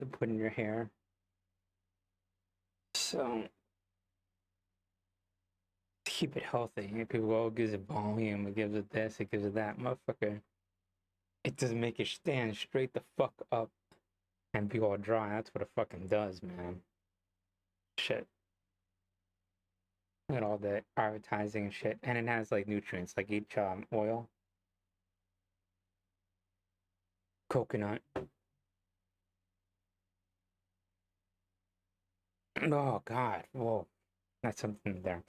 to put in your hair. So to keep it healthy. People go, oh, it gives it volume, it gives it this, it gives it that. Motherfucker, it doesn't make it stand straight the fuck up and be all dry. That's what it fucking does, man. Shit. And all the advertising and shit. And it has like nutrients, like each oil, coconut. Oh god, whoa. That's something there.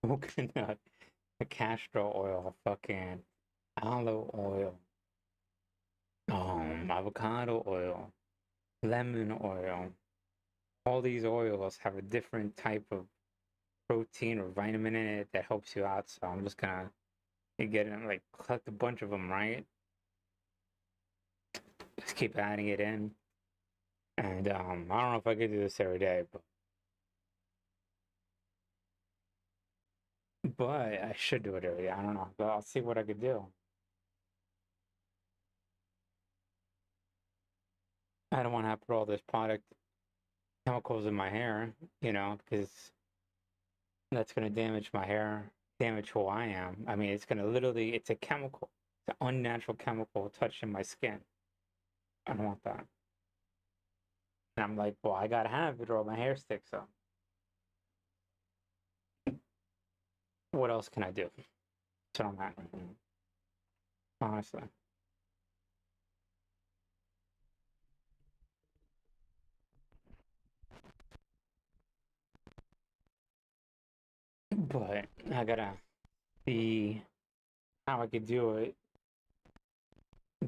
Coconut, castor oil, fucking olive oil, avocado oil, lemon oil. All these oils have a different type of protein or vitamin in it that helps you out. So I'm just gonna get it, like collect a bunch of them, right? Just keep adding it in. And I don't know if I could do this every day, but I should do it every day. I don't know, but I'll see what I could do. I don't want to have to put all this product chemicals in my hair, because that's gonna damage my hair, damage who I am. I mean, it's gonna literally, it's a chemical, it's an unnatural chemical touching my skin. I don't want that. And I'm like, well, I gotta have it or my hair sticks up. What else can I do? So I'm at right now, honestly. But I gotta see how I could do it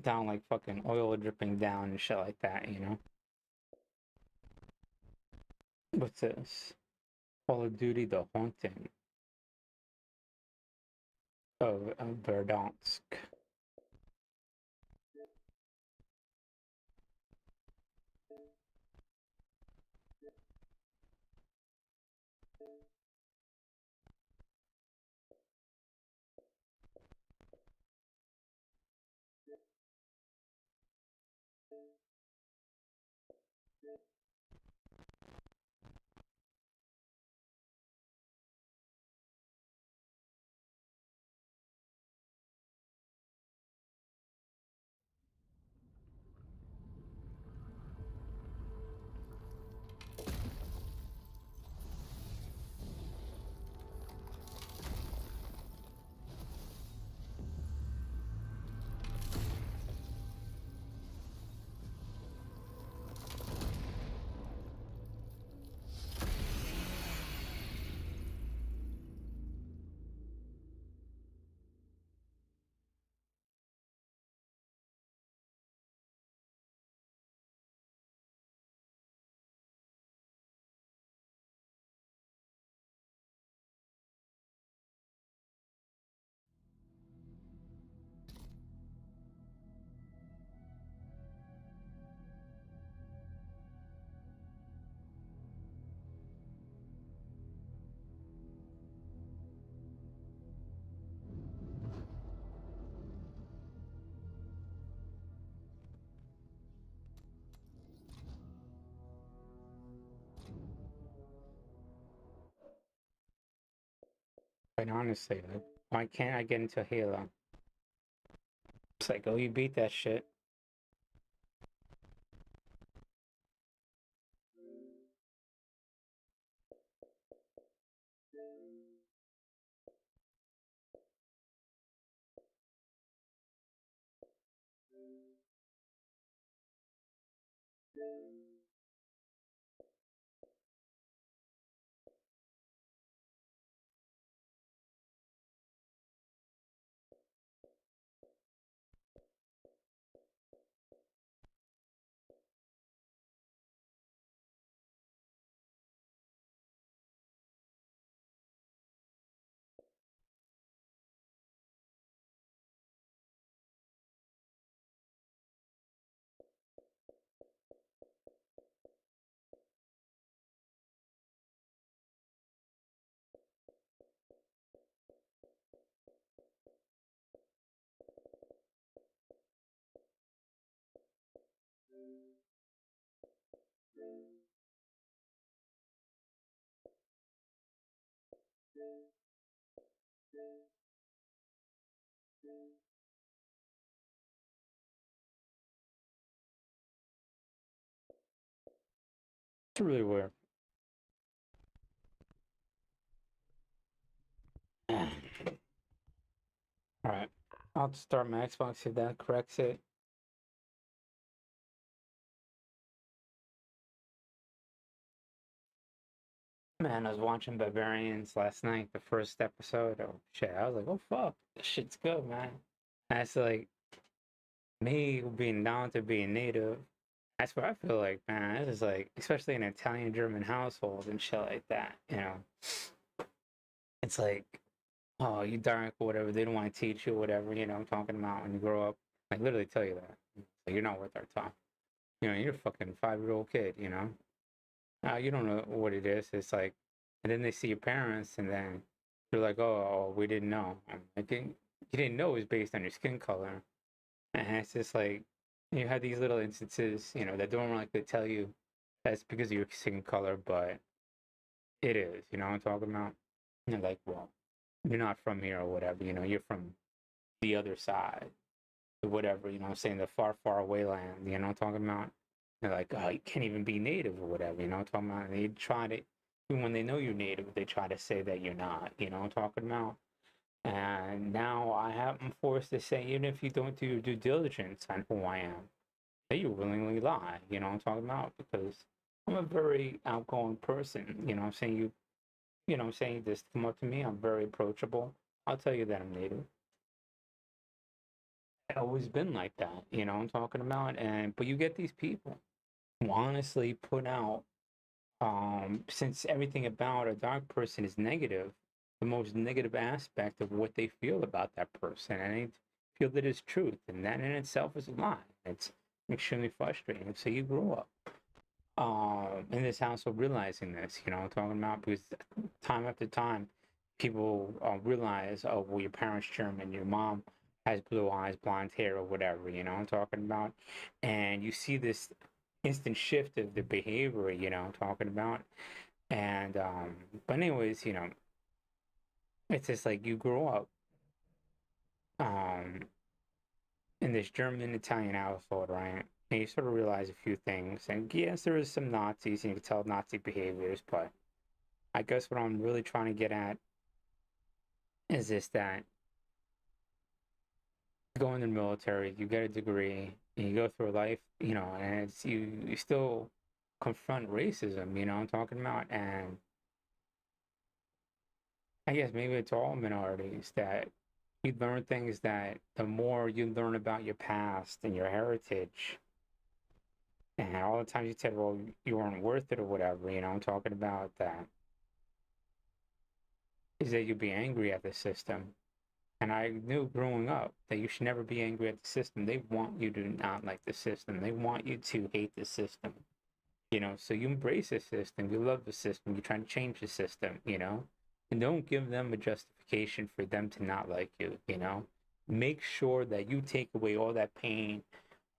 down like fucking oil dripping down and shit like that. What's this? Call of Duty The Haunting of Verdansk. Quite honestly, like, why can't I get into Halo? It's like, oh, you beat that shit. It's really weird. All right. I'll start my Xbox, see if that corrects it. Man, I was watching Barbarians last night, the first episode. Oh shit. I was like, oh fuck, this shit's good, man. That's like me being down to being native. That's what I feel like, man. This is like, especially in an Italian German household and shit like that, you know. It's like, oh, you dark or whatever. They don't want to teach you whatever, you know, I'm talking about when you grow up. Like, literally tell you that. So you're not worth our time. You know, you're a fucking 5-year-old kid, you know? You don't know what it is. It's like, and then they see your parents and then they're like, oh, we didn't know. Like, you didn't know it was based on your skin color. And it's just like, you have these little instances, you know, that don't like to tell you that's because of your skin color, but it is, you know what I'm talking about? And like, well, you're not from here or whatever, you know, you're from the other side or whatever, you know what I'm saying? The far, far away land, you know what I'm talking about? They're like, oh, you can't even be native or whatever, you know what I'm talking about? And they try to, even when they know you're native, they try to say that you're not, you know what I'm talking about? And now I'm forced to say, even if you don't do your due diligence on who I am, that you willingly lie, you know what I'm talking about? Because I'm a very outgoing person, you know what I'm saying? You know what I'm saying? Just come up to me, I'm very approachable. I'll tell you that I'm native. I've always been like that, you know what I'm talking about? And but you get these people who honestly put out since everything about a dark person is negative, the most negative aspect of what they feel about that person, and they feel that it's truth, and that in itself is a lie. It's extremely frustrating. So you grow up in this household realizing this, you know, I'm talking about because time after time, people realize, oh, well, your parents German, your mom has blue eyes, blonde hair, or whatever, you know, I'm talking about, and you see this instant shift of the behavior, you know, I'm talking about, and but anyways, you know, it's just like you grow up um in this German Italian household, right? And you sort of realize a few things. And yes, there is some Nazis, and you can tell Nazi behaviors, but I guess what I'm really trying to get at is this that you go in the military, you get a degree, and you go through life, you know, and it's you still confront racism, you know, I'm talking about. And I guess maybe it's all minorities that you learn things that the more you learn about your past and your heritage, and all the times you said, well, you weren't worth it or whatever, you know, I'm talking about that, is that you'd be angry at the system. And I knew growing up that you should never be angry at the system. They want you to not like the system. They want you to hate the system, you know. So you embrace the system. You love the system. You try to change the system, you know. And don't give them a justification for them to not like you, you know. Make sure that you take away all that pain,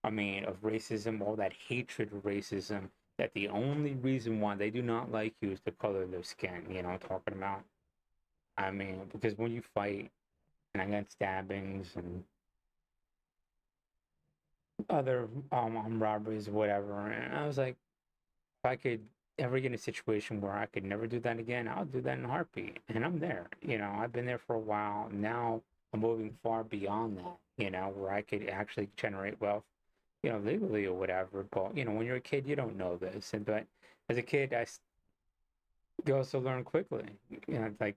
I mean, of racism, all that hatred of racism, that the only reason why they do not like you is the color of their skin, you know, talking about. I mean, because when you fight, and I got stabbings and other robberies, whatever, and I was like, if I could ever get in a situation where I could never do that again, I'll do that in a heartbeat. And I'm there, you know, I've been there for a while. Now I'm moving far beyond that, you know, where I could actually generate wealth, you know, legally or whatever. But you know, when you're a kid, you don't know this, and but as a kid, you also learn quickly. You know, like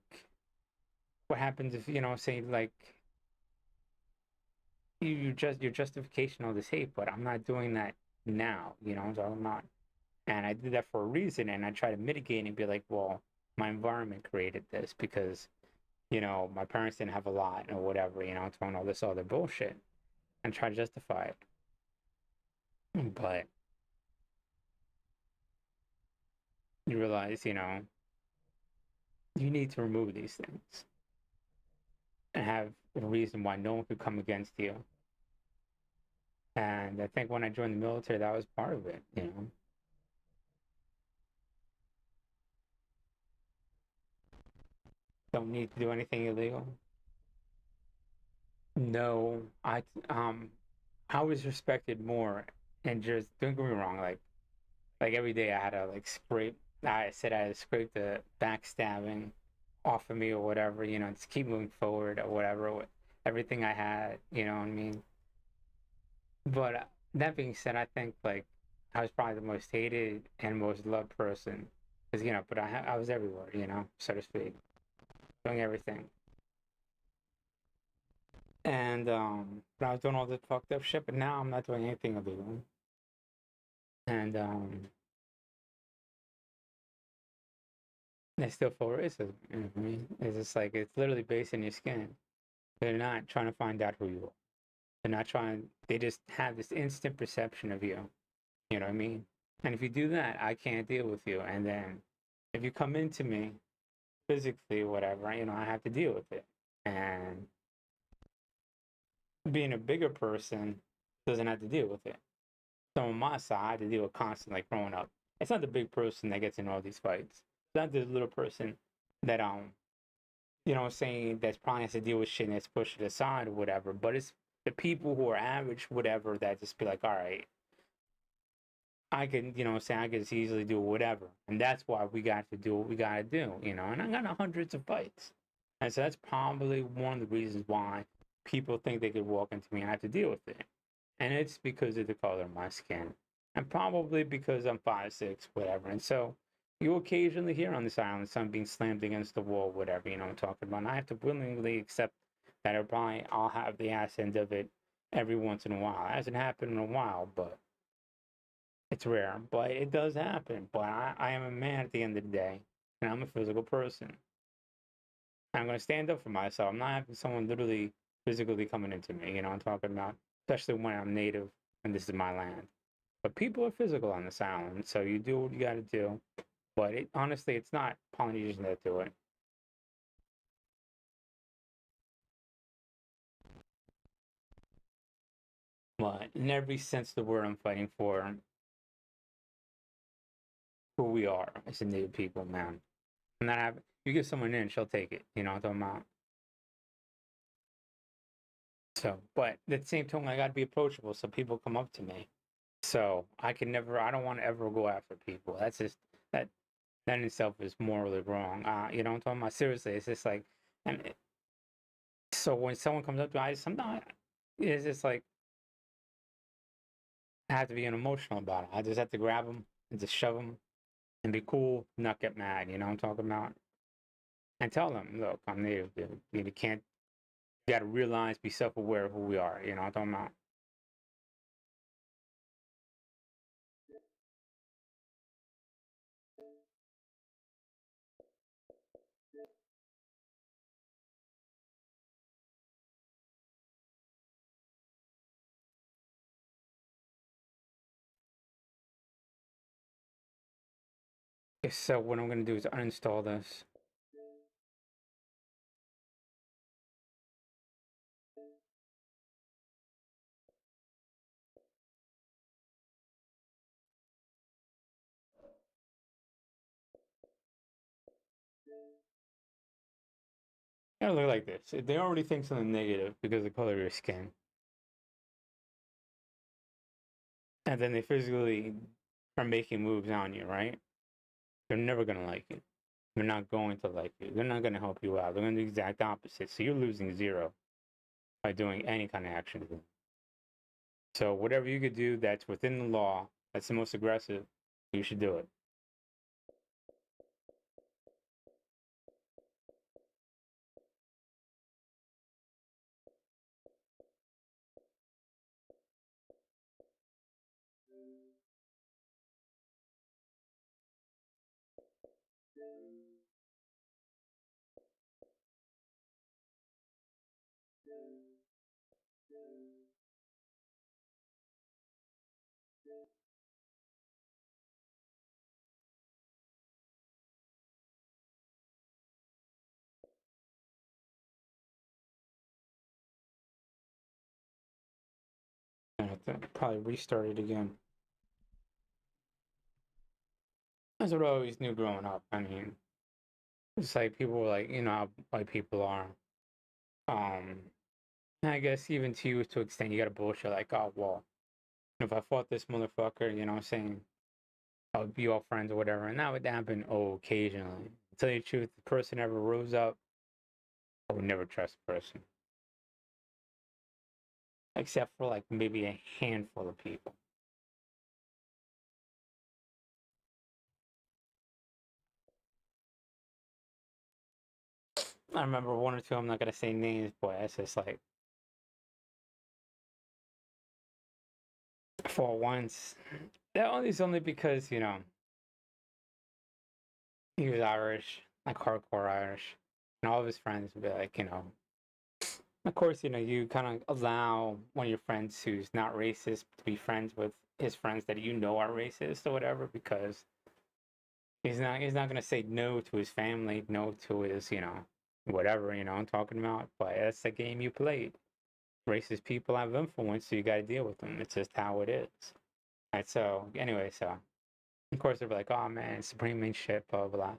what happens if you know, say like you just your justification all this hate, but I'm not doing that now. You know, so I'm not, and I did that for a reason, and I try to mitigate and be like, well, my environment created this because you know my parents didn't have a lot or whatever. You know, it's on all this other bullshit and try to justify it, but you realize, you know, you need to remove these things and have a reason why no one could come against you. And I think when I joined the military, that was part of it. You know, don't need to do anything illegal. No, I was respected more, and just don't get me wrong, like Like every day I had to like scrape. I said I had to scrape the backstabbing off of me or whatever. Just keep moving forward or whatever. With everything I had, you know what I mean. But that being said, I think like I was probably the most hated and most loved person because but I was everywhere, so to speak, doing everything. And but I was doing all this fucked up shit, but now I'm not doing anything illegal. And they still feel racism. You know what I mean? It's just like it's literally based in your skin. They're not trying to find out who you are. They're not trying. They just have this instant perception of you. You know what I mean? And if you do that, I can't deal with you. And then if you come into me physically, whatever, I have to deal with it. And being a bigger person doesn't have to deal with it. So on my side, I had to deal with constant like growing up. It's not the big person that gets in all these fights. It's not the little person that what I'm saying, that's probably has to deal with shit and that's pushed it aside or whatever. But it's the people who are average, whatever, that just be like, all right, I can, what I'm saying, I can just easily do whatever. And that's why we got to do what we got to do, and I got hundreds of fights. And so that's probably one of the reasons why people think they could walk into me and I have to deal with it. And it's because of the color of my skin. And probably because I'm 5'6", whatever. And so you occasionally hear on this island someone being slammed against the wall, whatever, I'm talking about. And I have to willingly accept that I'll have the ass end of it every once in a while. It hasn't happened in a while, but it's rare. But it does happen. But I am a man at the end of the day, and I'm a physical person. I'm going to stand up for myself. I'm not having someone literally physically coming into me, I'm talking about, especially when I'm native and this is my land. But people are physical on this island, so you do what you got to do. But honestly, it's not Polynesians that do it. But in every sense of the word, I'm fighting for who we are as a native people, man. And that you give someone in, she'll take it. You know what I'm talking about? So, but at the same time, I got to be approachable so people come up to me. So I don't want to ever go after people. That's just, that, that in itself is morally wrong. You know what I'm talking about? Seriously, it's just like, and so when someone comes up to me, sometimes it's just like, I have to be unemotional about it. I just have to grab them and just shove them and be cool, not get mad. You know what I'm talking about? And tell them, look, I'm native, dude. You can't, you got to realize, be self aware of who we are. You know what I'm talking about? So what I'm going to do is uninstall this. It'll look like this. They already think something negative because of the color of your skin. And then they physically are making moves on you, right? They're never going to like it. They're not going to like you. They're not going to help you out. They're going to do the exact opposite. So you're losing zero by doing any kind of action. So whatever you could do that's within the law, that's the most aggressive, you should do it. I have to probably restart it again. That's what I always knew growing up. I mean, it's like people were like, how white people are. I guess even to you to extent, you got to bullshit like, oh, well, if I fought this motherfucker, you know what I'm saying? I would be all friends or whatever, and that would happen occasionally. To tell you the truth, the person ever rose up, I would never trust the person, except for like maybe a handful of people. I remember one or two. I'm not gonna say names, but it's just like for once. That only because he was Irish, like hardcore Irish, and all of his friends would be like, of course, you kind of allow one of your friends who's not racist to be friends with his friends that are racist or whatever, because he's not gonna say no to his family, no to his, whatever, I'm talking about. But that's the game you played. Racist people have influence, so you got to deal with them. It's just how it is. And so, anyway, so of course they're like, "Oh man, supreme and shit," blah blah blah.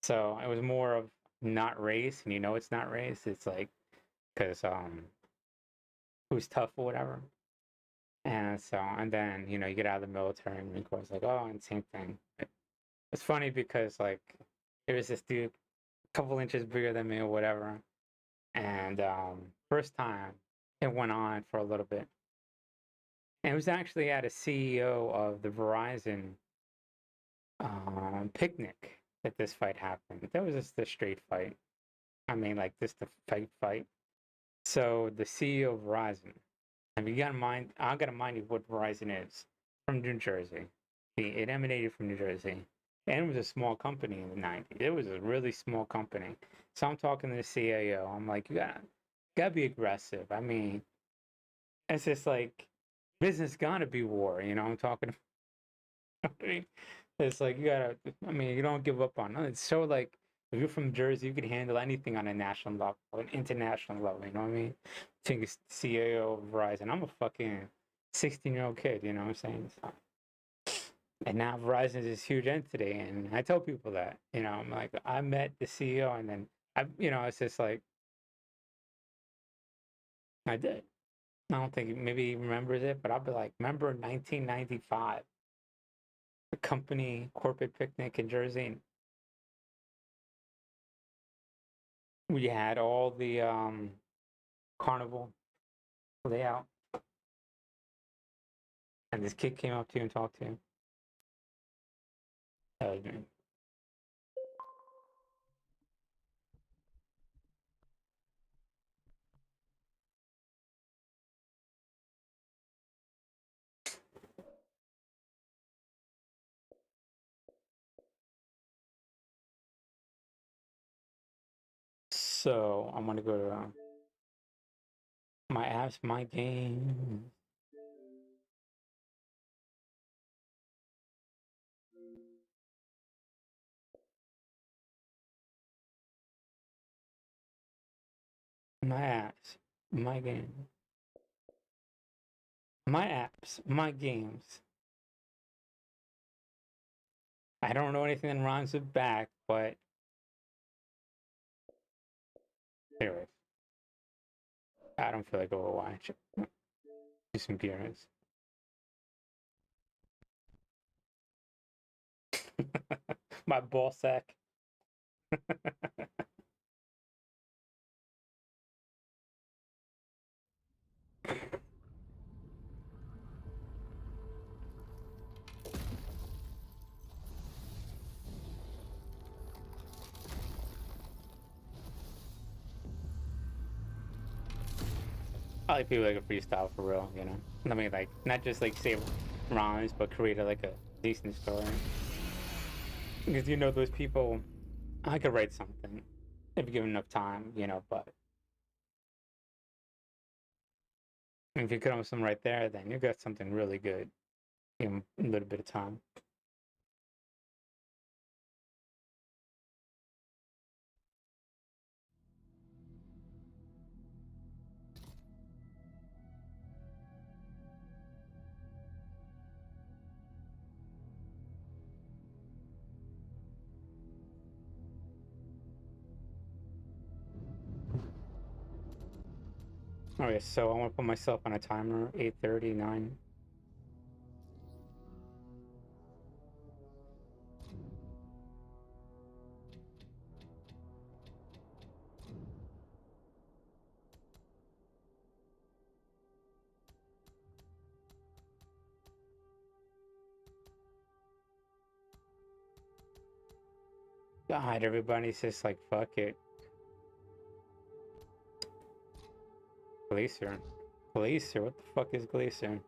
So it was more of not race, and it's not race. It's like because who's tough or whatever. And so, and then you get out of the military, and of course, like, oh, and same thing. It's funny because like there was this dude, a couple inches bigger than me or whatever, and first time it went on for a little bit. And it was actually at a CEO of the Verizon picnic that this fight happened. That was just a straight fight. I mean, like just a fight. So the CEO of Verizon, and you gotta mind, I gotta mind you what Verizon is from New Jersey. It emanated from New Jersey, and it was a small company in the '90s. It was a really small company. So I'm talking to the CIO. I'm like, you gotta be aggressive. I mean, it's just like business gotta be war. I'm talking. I mean, it's like you gotta. I mean, you don't give up on it. It's so like if you're from Jersey, you could handle anything on a national level, an international level. You know what I mean? Think CAO of Verizon. I'm a fucking 16-year-old kid. You know what I'm saying? So, and now Verizon is this huge entity, and I tell people that. I'm like, I met the CEO, and then it's just like I did. I don't think maybe he remembers it, but I'll be like, remember 1995, the company corporate picnic in Jersey. We had all the carnival layout, and this kid came up to you and talked to you. That was me. So I'm gonna go to my apps, my game. My apps, my game. My apps, my games. I don't know anything that rhymes with back, but anyways, I don't feel like Overwatch. Do some beers. My ball sack. I like people like a freestyle for real. I mean, like, not just like say rhymes, but create like a decent story. Because those people, I could write something if given enough time, but if you come with something right there, then you got something really good in a little bit of time. Okay, so I want to put myself on a timer, 8:39. God, everybody's just like, fuck it. Glacier. Glacier? What the fuck is Glacier?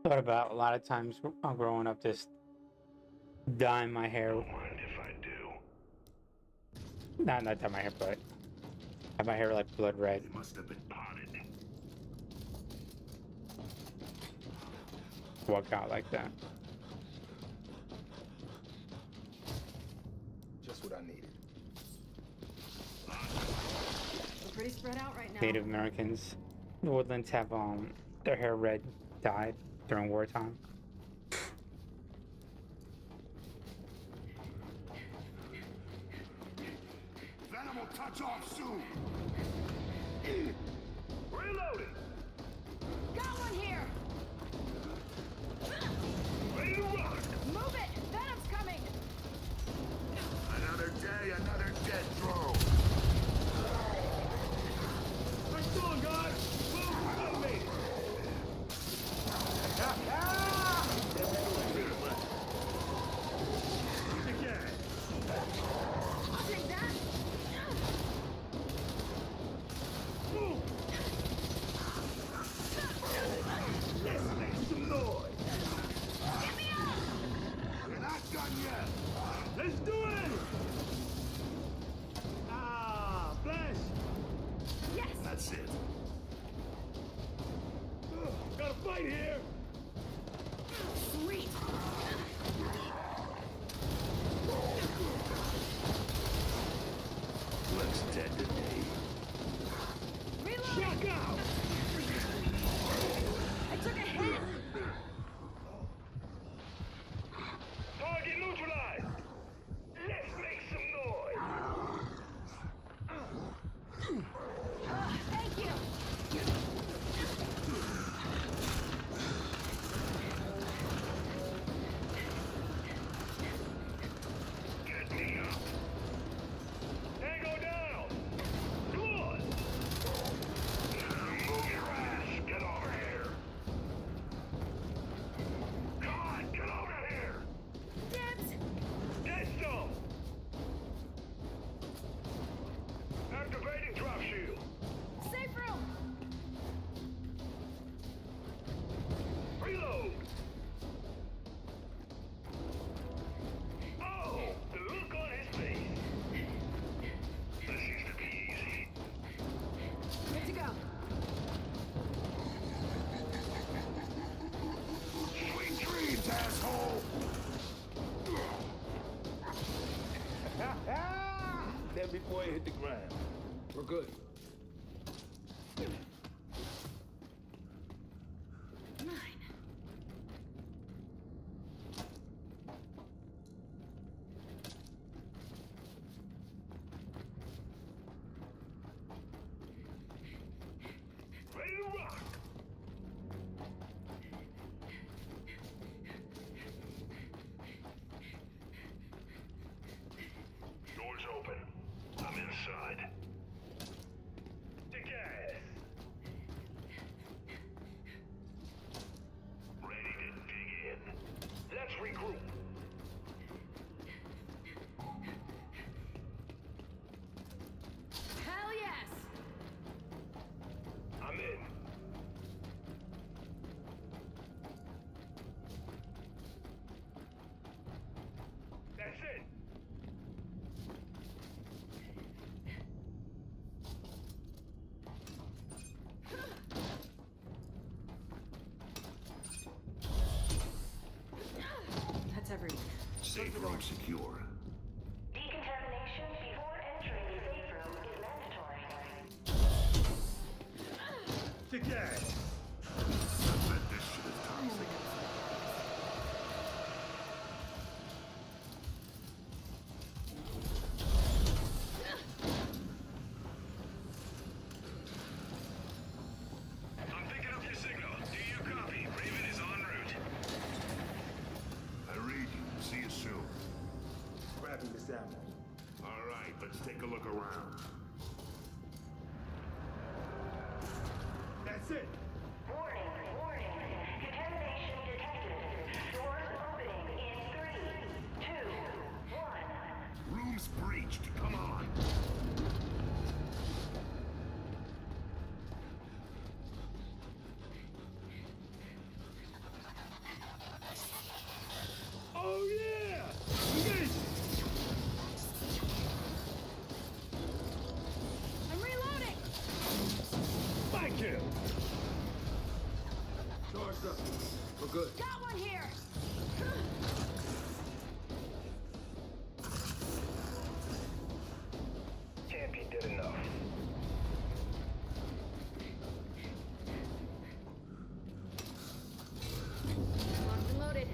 Thought about a lot of times growing up, just dyeing my hair. Don't mind if I do. Not dye my hair, but have my hair like blood red. It must have been potted. Walk out like that. Just what I needed. We're pretty spread out right now. Native Americans, the Woodlands have their hair red dyed during wartime. Venom will touch off soon. Reloading. Got one here! Ready to rock. Move it! Venom's coming! Another day, another dead drone. Let's go, guys. Move, follow me. Again. I'll take that! Move. Let's make some noise. Get me up! We're not done yet. Let's do it. Ah, flash. Yes! That's it. Got a fight here. Sweet! Looks dead to me. Reloading! Check out. I took a hit! Target neutralized. Let's make some noise. Thank you! Get me up. Tango down. Come on. Move your ass. Get over here. Come on, get over here. Dibs! Dead zone. Activating drop shield. Safe room! Reload. Oh, the look on his face. This used to be easy. Good to go. Sweet dreams, asshole. Then before it hit the ground. We're good. Mine. Ready to rock. Doors open. I'm inside. To gas. Ready to dig in. Let's regroup. Hell yes! I'm in. That's it. That's everyone. Safe room secure. Kick ass. Bet this shit is toxic. I'm picking up your signal. Do you copy? Raven is en route. I read you. See you soon. Grabbing this ammo. All right, let's take a look around. That's it. Warning, warning. Contamination detected. Doors opening in 3, 2, 1. Room's breached. Come on. Oh yeah! Engage! I'm reloading. Spike kill! Charged up. We're good. Got one here. Can't be good enough. Locked and loaded.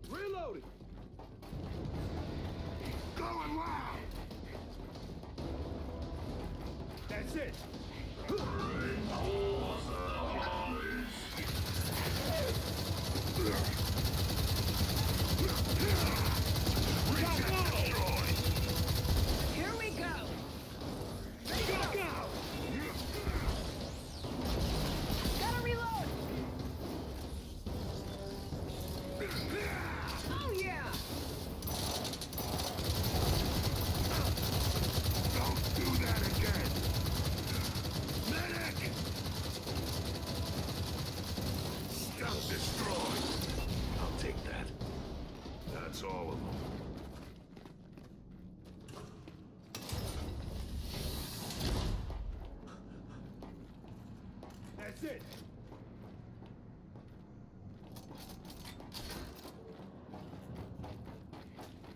Reloading! Going loud. That's it! Here we go. Gotta reload. Oh yeah. Don't do that again. Medic! Stuff destroyed. I'll take that. That's all of them. That's it!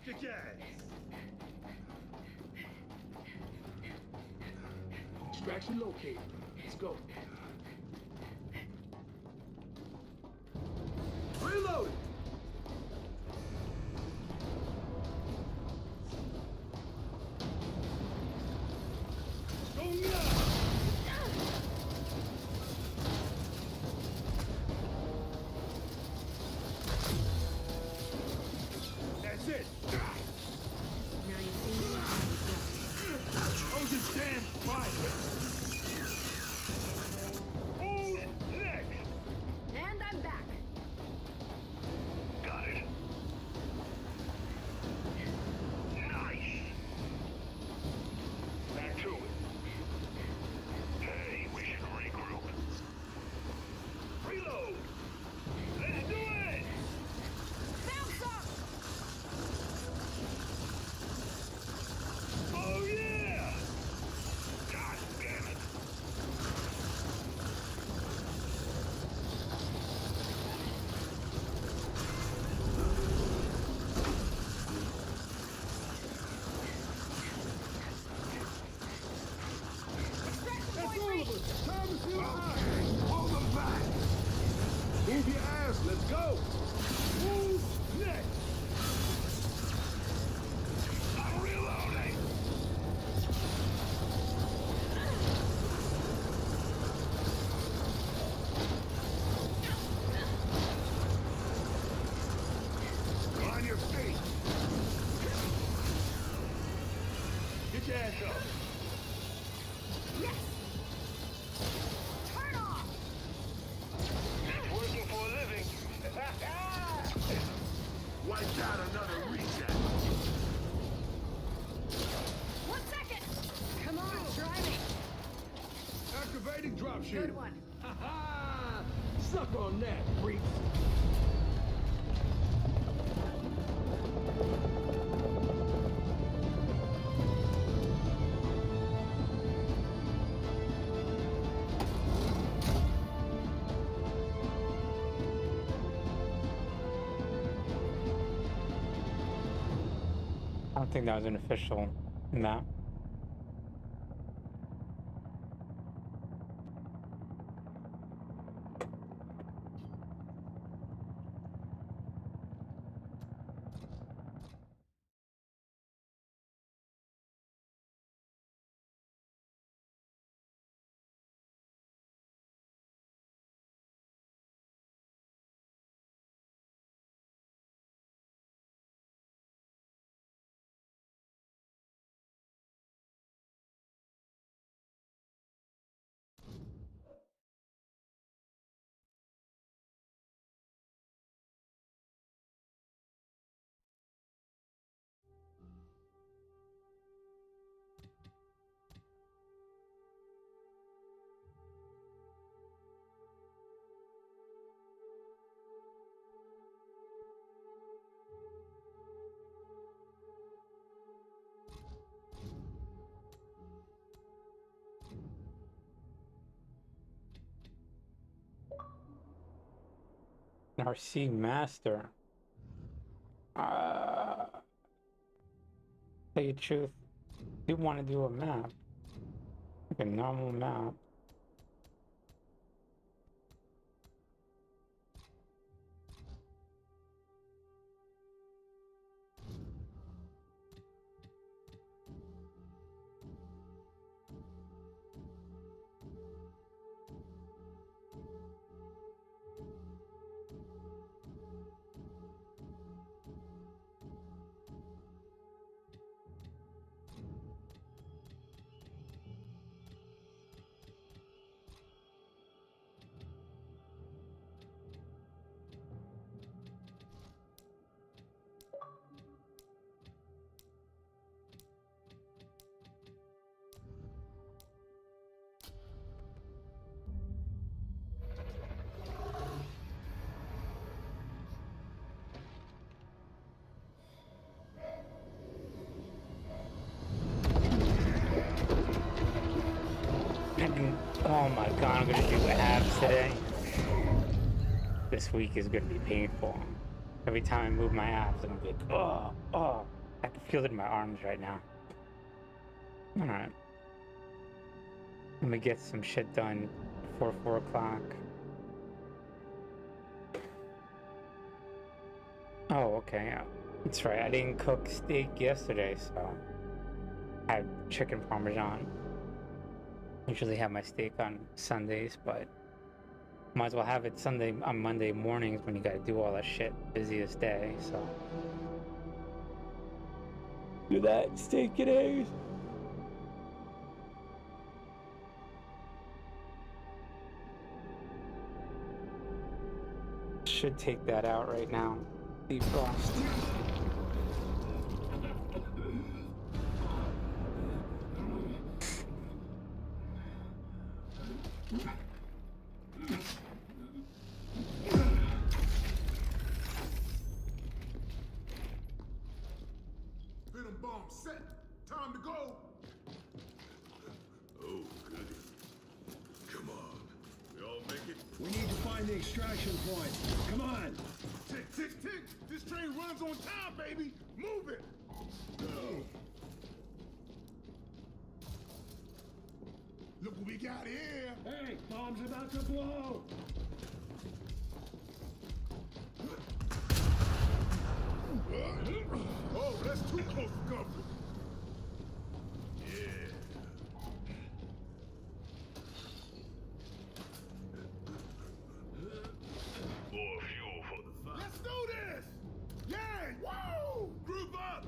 Kick ass! Extraction located. Let's go. Reload! Go now! That's it! Now you see me. Hold this damn fire! Who's next? And I'm back. Got it. Nice! Back to it. Hey, we should regroup. Reload! Let's do it! Bounce up. Oh yeah! God damn it. Extraction That's point all of reached. us! Time is still high! Okay, hold them back. Move your ass, let's go! Who's next? I'm reloading. On your feet. Get your ass up! Yes. Turn off. Working for a living! Wiped out another reset. 1 second. Come on, try me. Activating drop shield! Good one. Ha ha! Suck on that, freaks! I don't think that was an official map. RC Master. Tell you the truth, I do want to do a map. Like a normal map. Oh my god, I'm gonna do abs today. This week is gonna be painful. Every time I move my abs, I'm gonna be like, oh. I can feel it in my arms right now. Alright. Let me get some shit done before 4 o'clock. Oh, okay. That's right. I didn't cook steak yesterday, so I had chicken parmesan. Usually have my steak on Sundays, but might as well have it on Monday mornings when you gotta do all that shit. Busiest day, so do that steak and eggs. Should take that out right now. Defrost. Venom bomb set. Time to go. Oh, goody. Come on. We all make it? We need to find the extraction point. Come on! Tick, tick, tick. This train runs on time, baby. Move it. Go. Look what we got here. Hey, bomb's about to blow! Oh, that's too close for comfort. Yeah. More fuel for the fire. Let's do this! Yeah! Woo! Group up!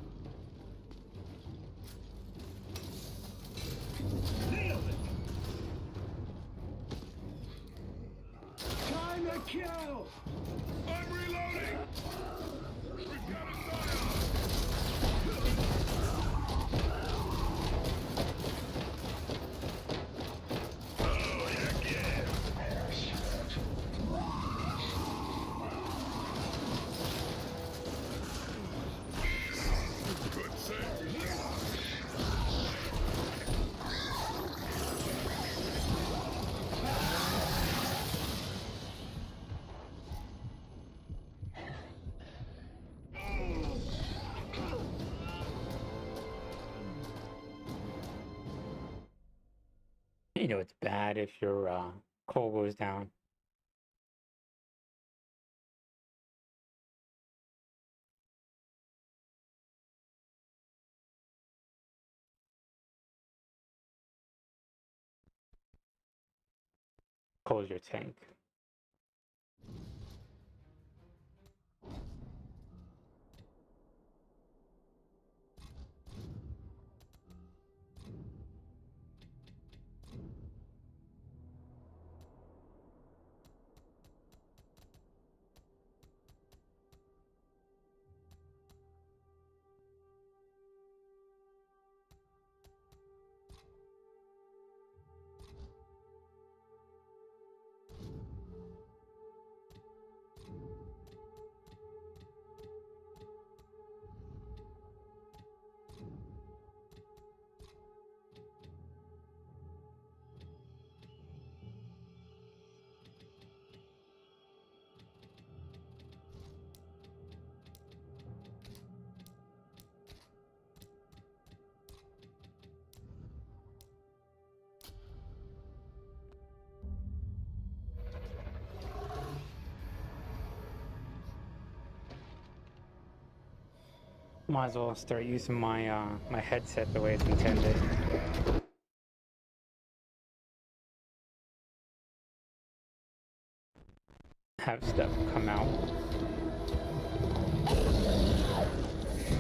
Nailed it! Time to kill! I'm reloading! We've got a side Oh, heck yeah! Good save. You know it's bad if your coal goes down. Close your tank. Might as well start using my my headset the way it's intended. Have stuff come out.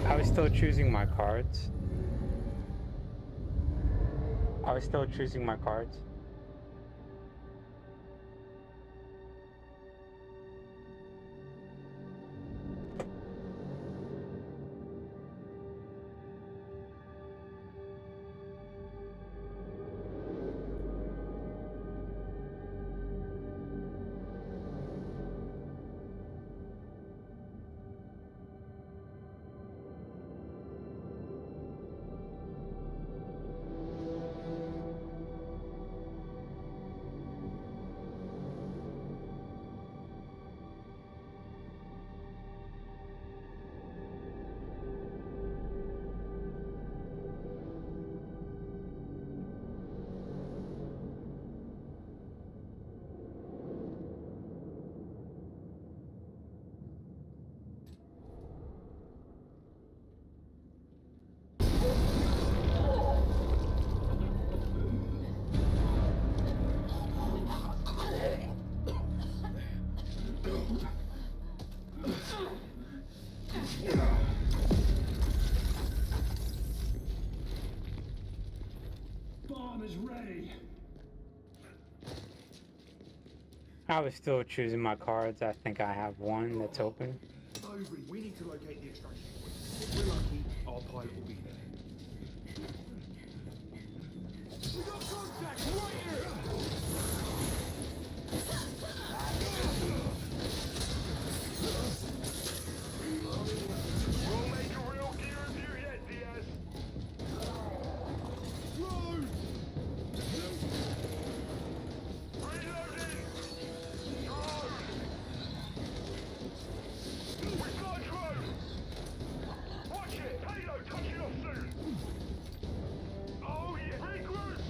I was still choosing my cards. I was still choosing my cards. Bomb is ready. I was still choosing my cards. I think I have one that's open. Overy, we need to locate the extraction point. If we're lucky, our pilot will be there. We got contact right here! We'll make a real gear of you yet, Diaz. Road! Reloading! Drone! We've got a drone! Watch it! Halo touching off soon! Oh yeah! Regroup!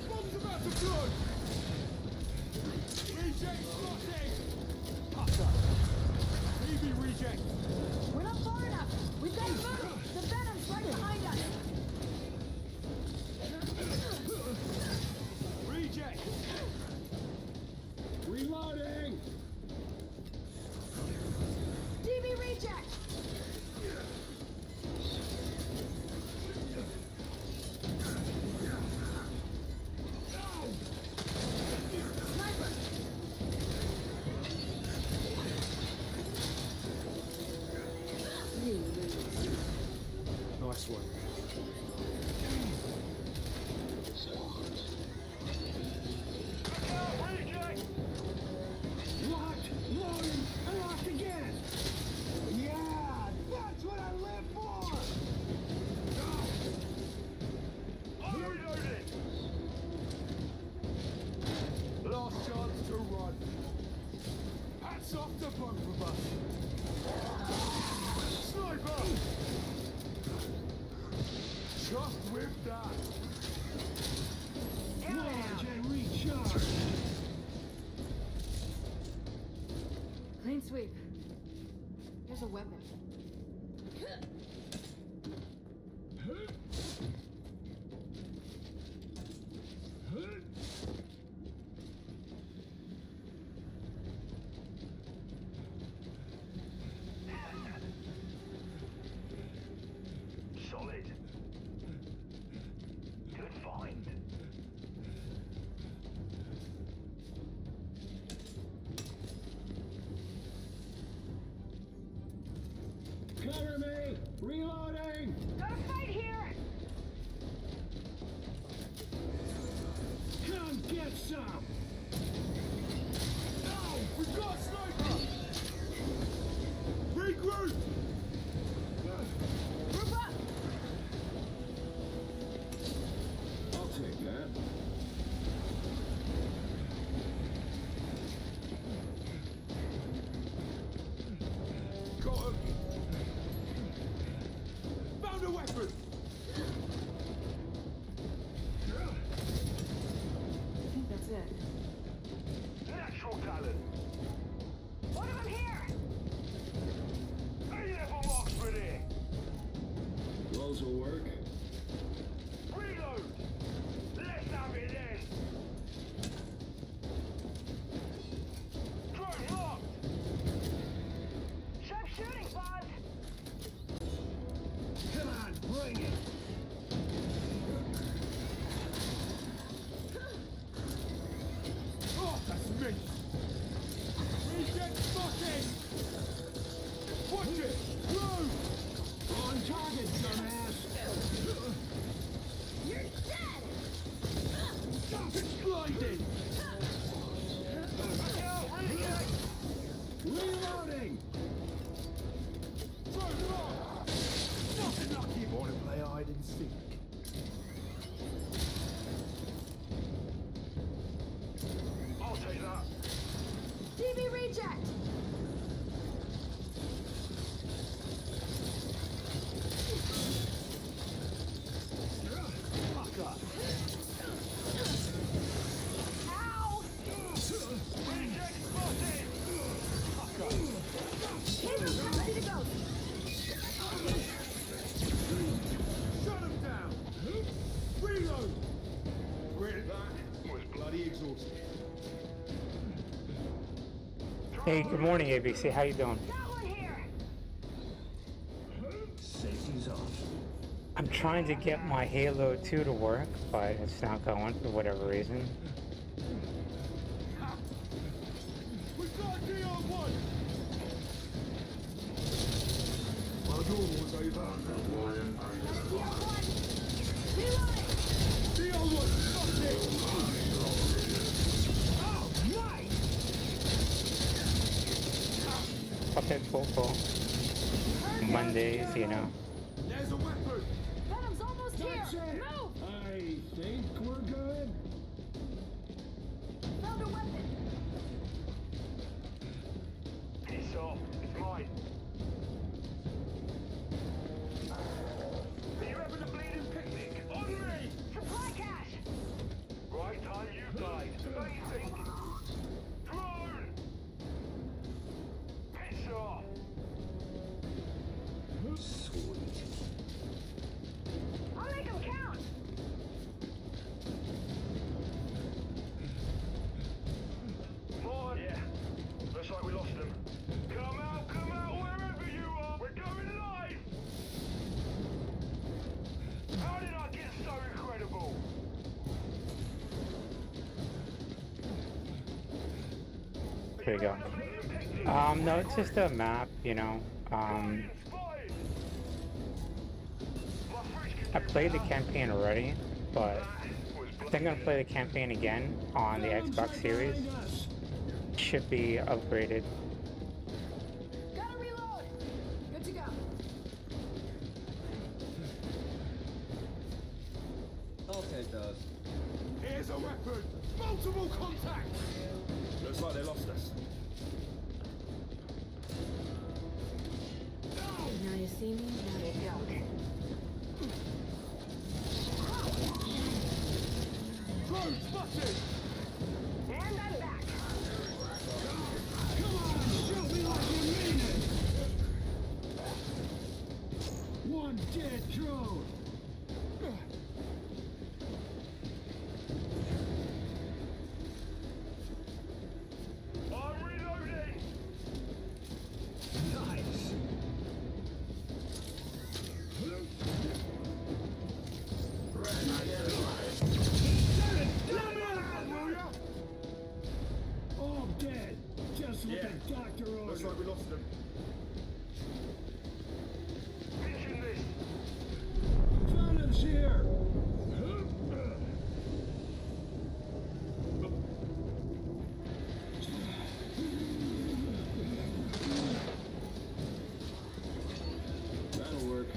Bomb's about to blow! Reject spotting! Hutter! EV reject! We're not far enough. We've got to move. The Venom's right behind us. Reject! Reloading. DB reject. Sniper. Nice one. Look out! Reject! Locked, loading, and locked again. Yeah, that's what I live for. I'm reloading! Last chance to run. Hats off to both of us. Sniper! Just with that. Launch and recharge. Clean sweep. There's a weapon. Solid. Good find. Cover me. Reloading. Got a fight here. Come get some. No! We've got a sniper! Regroup! Group up. I'll take that. Got him! Found a Eject! Fuck up. Ow! Reject spotted! Taser's ready to go! Shut him down. Reload. That was bloody exhausting. Hey, good morning, ABC. How you doing? Got one here. Safety's off. I'm trying to get my Halo 2 to work, but it's not going for whatever reason. We've got DR1. Well, yours over. DR1, stop it. Oh, nice. Okay, cool. Mondays, you know. There's a weapon. Venom's almost here! That's it. Move! I think we're good. Found a weapon! Piss off. It's mine. Are you having a bleeding picnic? On me! Supply cache. Right time you died. Amazing. Drone! Piss off. Sweet. I'll make them count. More? Yeah. Looks like we lost them. Come out, wherever you are. We're going live. How did I get so incredible? There you go. No, it's just a map, you know. Inspired. My fridge can I do played the that. campaign already, but That was I think I'm gonna play the campaign again on the Xbox Series. Should be upgraded. Gotta reload! Good to go. I'll take those. Here's a weapon. Multiple contacts. Looks like they lost us. Now you see me, now you don't. Drone spotted. And I'm back. Come on, shoot me like you mean it. One dead drone. I'm reloading. Nice. Oh, I'm dead. Just what the doctor ordered. Looks like we lost him. Pitching this. Venom's here. That'll work.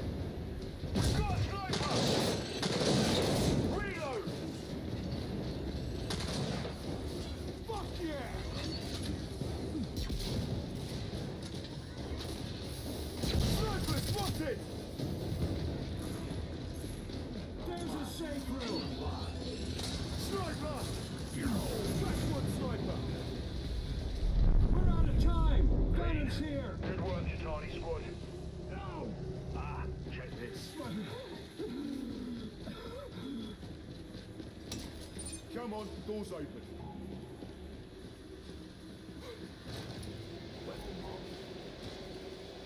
Got a sniper. Reload. Fuck yeah! Sniper spotted! There's a safe room! Sniper! Back one sniper! We're out of time! Venom's here! Good work, Chitani squad. No! Ah, check this. Come on, door's open.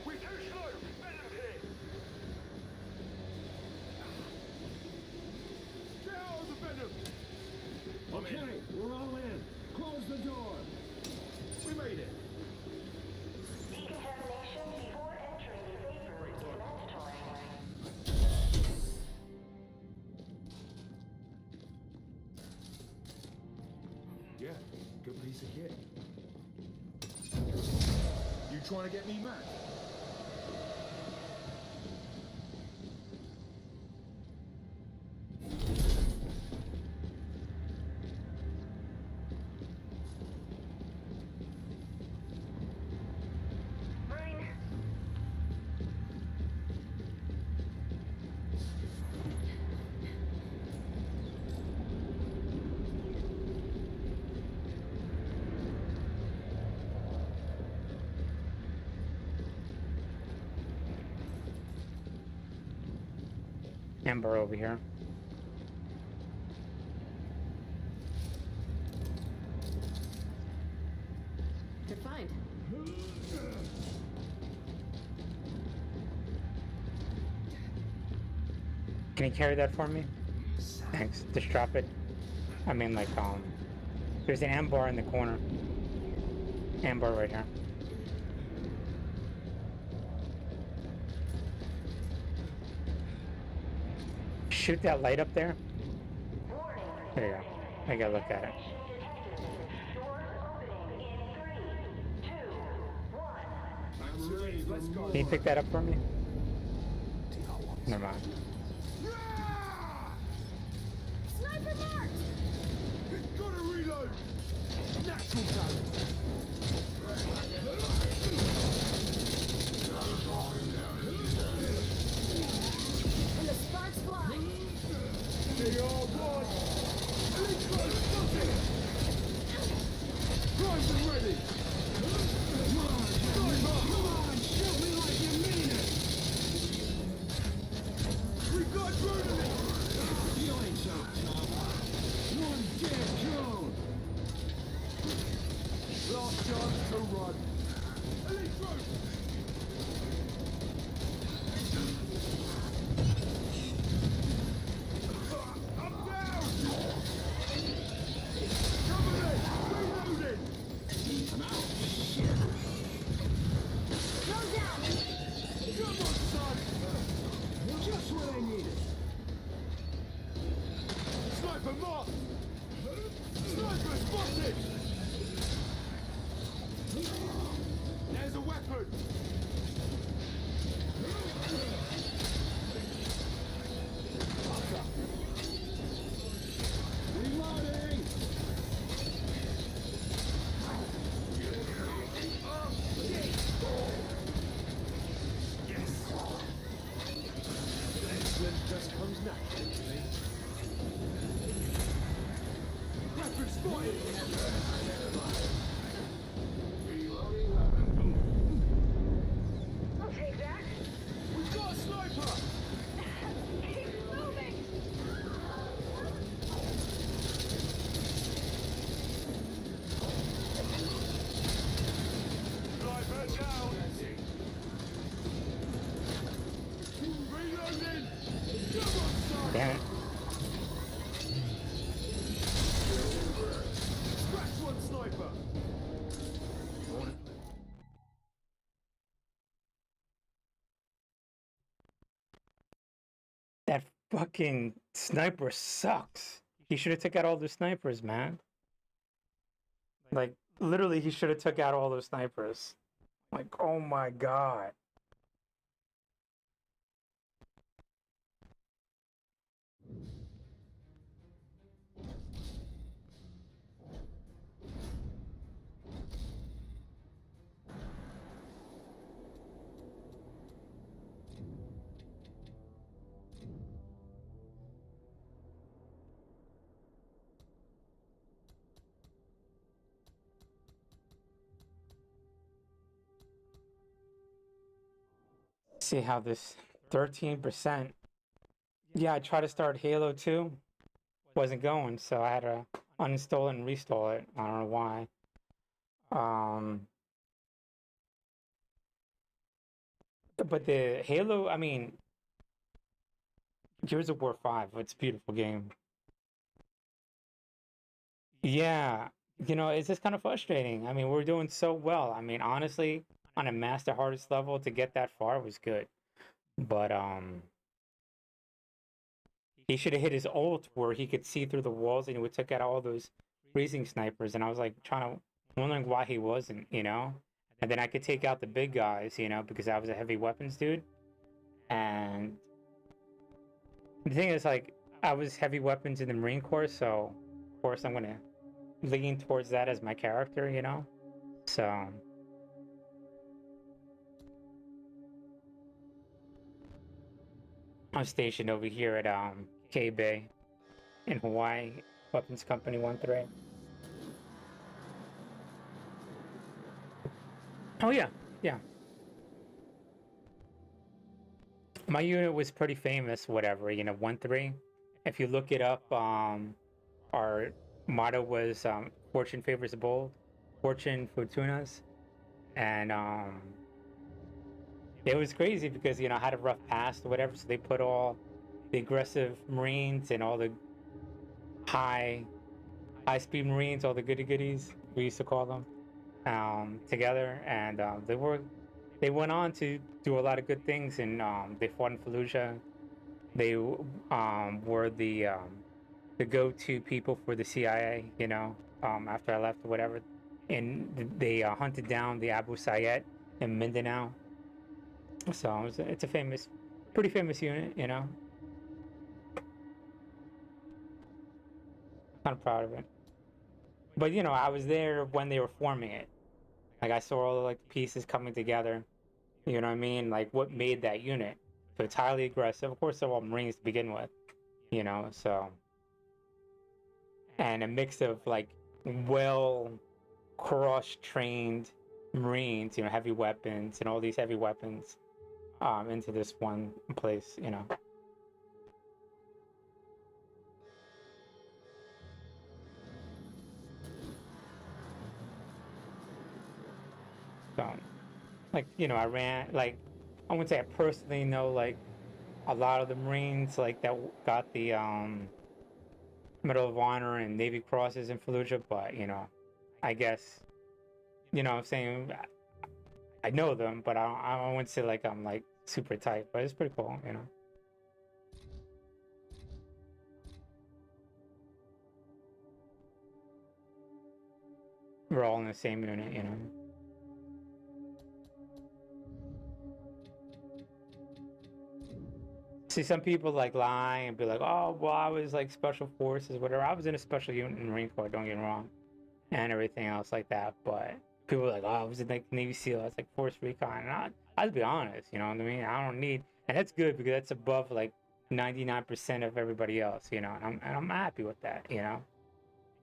We're too slow. Venom here. Get out of the venom! Okay, we're all in. Close the door. We made it. Decontamination before entering the safe room is mandatory. Yeah, good piece of kit. You trying to get me mad? Amber over here. They're fine. Can you carry that for me? Thanks. Just drop it. I mean, like, there's an Amber in the corner. Amber right here. Shoot that light up there. There you go. I gotta look at it. I'm ready. Let's go. Can you pick that up for me? Never mind. Sniper marked! Gotta reload. Natural talent. And the sparks fly! They are one. Elite close. Spotted. Prize and ready. Come on, shoot me like you mean it. We got Bruno. You ain't so tough. One dead drone. Last chance to run. Elite close. I'm down. Cover me. Reloading. I'm out. Go down! Come on, son! Just what I needed. Sniper marked! Sniper spotted! There's a weapon! Reloading! Excellent just comes naturally to me. Weapon spotted! I'll take that. We've got a sniper! Keep moving. Sniper down. Reloading! Come on, son! Damn it. Scratch one sniper! That fucking sniper sucks. He should have took out all the snipers, man. Like, literally, he should have took out all those snipers. Like, oh my god. See how this 13%. Yeah, I tried to start Halo 2. Wasn't going, so I had to uninstall it and restall it. I don't know why. But the Halo, I mean, Gears of War 5, it's a beautiful game. Yeah, you know, it's just kind of frustrating. I mean, we're doing so well. I mean, honestly, on a master hardest level to get that far was good. But he should have hit his ult where he could see through the walls and he would take out all those freezing snipers. And I was like wondering why he wasn't, you know? And then I could take out the big guys, you know, because I was a heavy weapons dude. And the thing is, like, I was heavy weapons in the Marine Corps, so of course I'm gonna lean towards that as my character, you know? So I'm stationed over here at K-Bay in Hawaii, Weapons Company 1-3. Oh yeah, yeah. My unit was pretty famous, whatever, 1-3. If you look it up, our motto was Fortune favors the bold, Fortune Fortunas. And it was crazy because, I had a rough past or whatever, so they put all the aggressive Marines and all the high speed Marines, all the goody goodies, we used to call them, together. And they went on to do a lot of good things, and they fought in Fallujah. They were the go-to people for the CIA, after I left or whatever. And they hunted down the Abu Sayyid in Mindanao. So it's a pretty famous unit, Kind of proud of it. But, I was there when they were forming it. Like, I saw all the pieces coming together. You know what I mean? Like, what made that unit? So it's highly aggressive. Of course, they're all Marines to begin with, so. And a mix of, well cross-trained Marines, heavy weapons and all these heavy weapons into this one place, So, I ran, I wouldn't say I personally know, a lot of the Marines, that got the Medal of Honor and Navy Crosses in Fallujah, but, I guess, what I'm saying, I know them, but I wouldn't say I'm super tight, but it's pretty cool, We're all in the same unit, See, some people lie and be like, oh, well, I was special forces, whatever. I was in a special unit in the Marine Corps, don't get me wrong, and everything else like that. But people were like, oh, I was in Navy SEAL, that's Force Recon. And I'll be honest, you know what I mean? I don't need, and that's good because that's above 99% of everybody else, and I'm happy with that,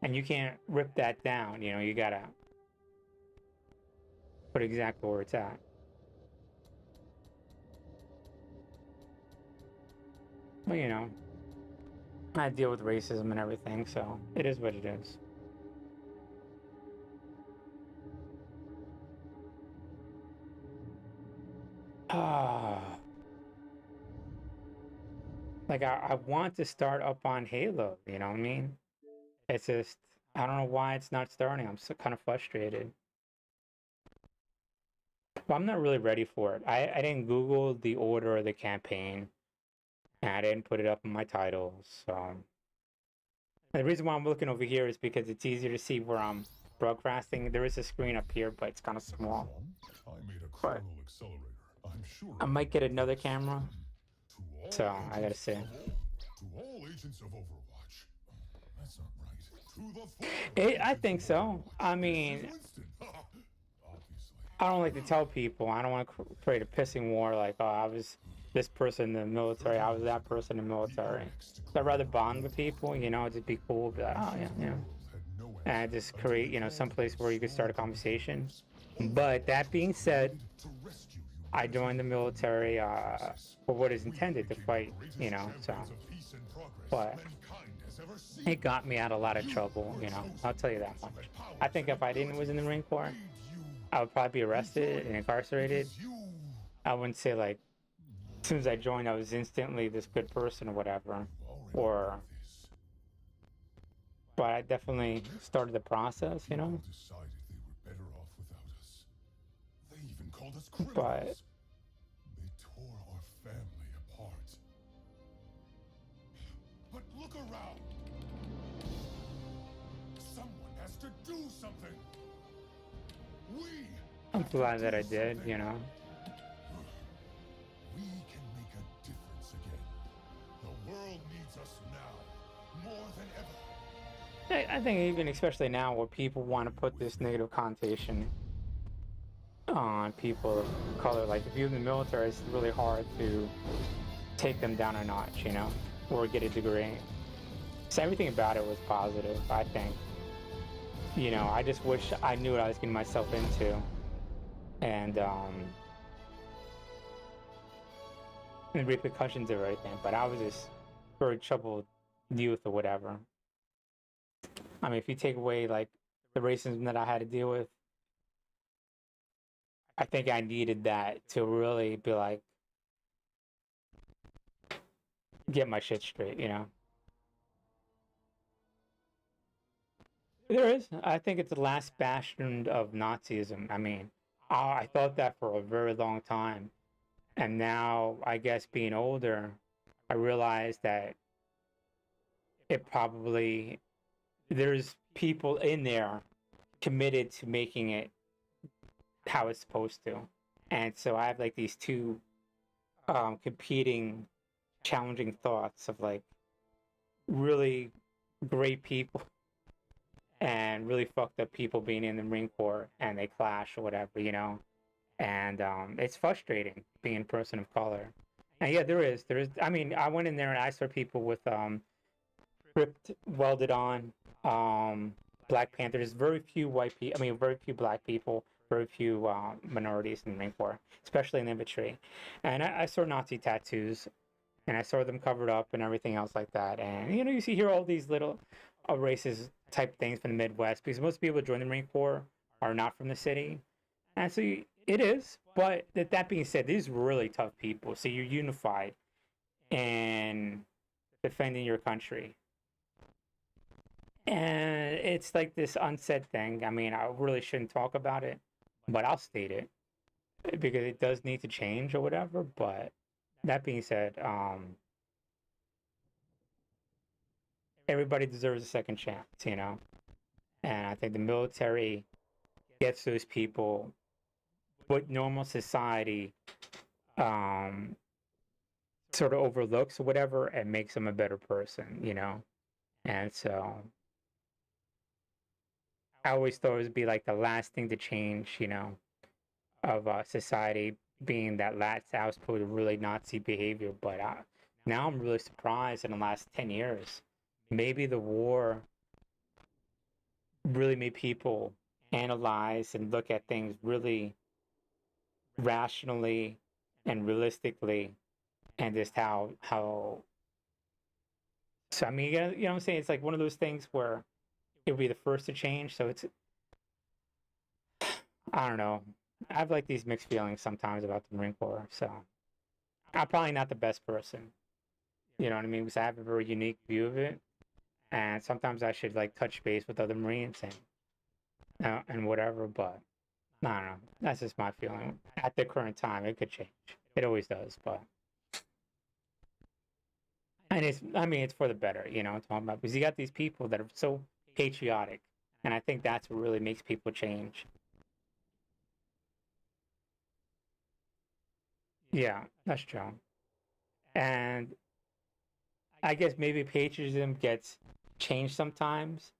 And you can't rip that down, you gotta put exactly where it's at. But, I deal with racism and everything, so it is what it is. I want to start up on Halo, you know what I mean? It's just, I don't know why it's not starting. I'm so kind of frustrated. But I'm not really ready for it. I didn't Google the order of the campaign. I didn't put it up in my titles. So the reason why I'm looking over here is because it's easier to see where I'm broadcasting. There is a screen up here, but it's kind of small. I made a chronal accelerator. I'm sure I might get another camera. So I gotta see. To all agents of Overwatch. That's not right. To the I think so. I mean, I don't like to tell people. I don't want to create a pissing war. Oh, I was this person in the military. I was that person in the military. So I'd rather bond with people. Just be cool. Be like, oh yeah. And just create, some place where you could start a conversation. But that being said, I joined the military for what is intended to fight, so. But it got me out of a lot of trouble, I'll tell you that much. I think if I was in the Marine Corps, I would probably be arrested and incarcerated. I wouldn't say as soon as I joined, I was instantly this good person or whatever. But I definitely started the process, Decided they were better off without us. They even called us criminals. But They tore our family apart. But look around. Someone has to do something. I'm glad that I did, We can make a difference again. The world needs us now, more than ever. I think even especially now where people want to put this negative connotation on people of color. If you're in the military, it's really hard to take them down a notch, or get a degree. So everything about it was positive, I think. I just wish I knew what I was getting myself into. And, the repercussions of everything. But I was just very troubled youth or whatever. I mean, if you take away like the racism that I had to deal with, I think I needed that to really be like, get my shit straight, you know? There is. I think it's the last bastion of Nazism. I mean, I thought that for a very long time. And now, I guess being older, I realize that it probably, there's people in there committed to making it how it's supposed to. And so I have like these two competing, challenging thoughts of like really great people and really fucked up people being in the Marine Corps, and they clash or whatever, you know? And it's frustrating being a person of color. And yeah, there is. I mean, I went in there and I saw people with ripped, welded on Black Panther. There's very few white people, I mean, very few black people, very few minorities in the Marine Corps, especially in the infantry. And I saw Nazi tattoos, and I saw them covered up and everything else like that. And, you know, you see here all these little racist type things from the Midwest, because most people who join the Marine Corps are not from the city. And so it is, but that being said, these are really tough people. So you're unified in defending your country. And it's like this unsaid thing. I mean, I really shouldn't talk about it, but I'll state it because it does need to change or whatever. But that being said, everybody deserves a second chance, you know? And I think the military gets those people what normal society sort of overlooks or whatever, and makes them a better person, you know? And so I always thought it would be like the last thing to change, you know, of society being that last outpost of really Nazi behavior. But now I'm really surprised in the last 10 years. Maybe the war really made people analyze and look at things really rationally and realistically, and just how so I mean, you know what I'm saying? It's like one of those things where it would be the first to change. So it's, I don't know. I have like these mixed feelings sometimes about the Marine Corps. So I'm probably not the best person. You know what I mean? Because I have a very unique view of it. And sometimes I should like touch base with other Marines and whatever, but I don't know. That's just my feeling. At the current time, it could change. It always does, but and it's for the better, you know, it's all about, because you got these people that are so patriotic, and I think that's what really makes people change. Yeah, that's true. And I guess maybe patriotism gets changed sometimes,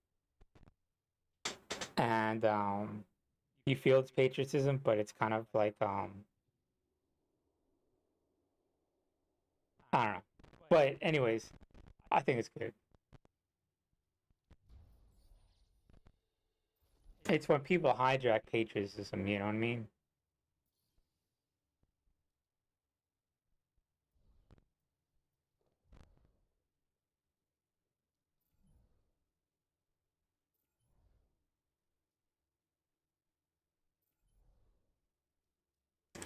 and you feel it's patriotism, but it's kind of like I don't know. But anyways, I think it's good. It's when people hijack patriotism, you know what I mean?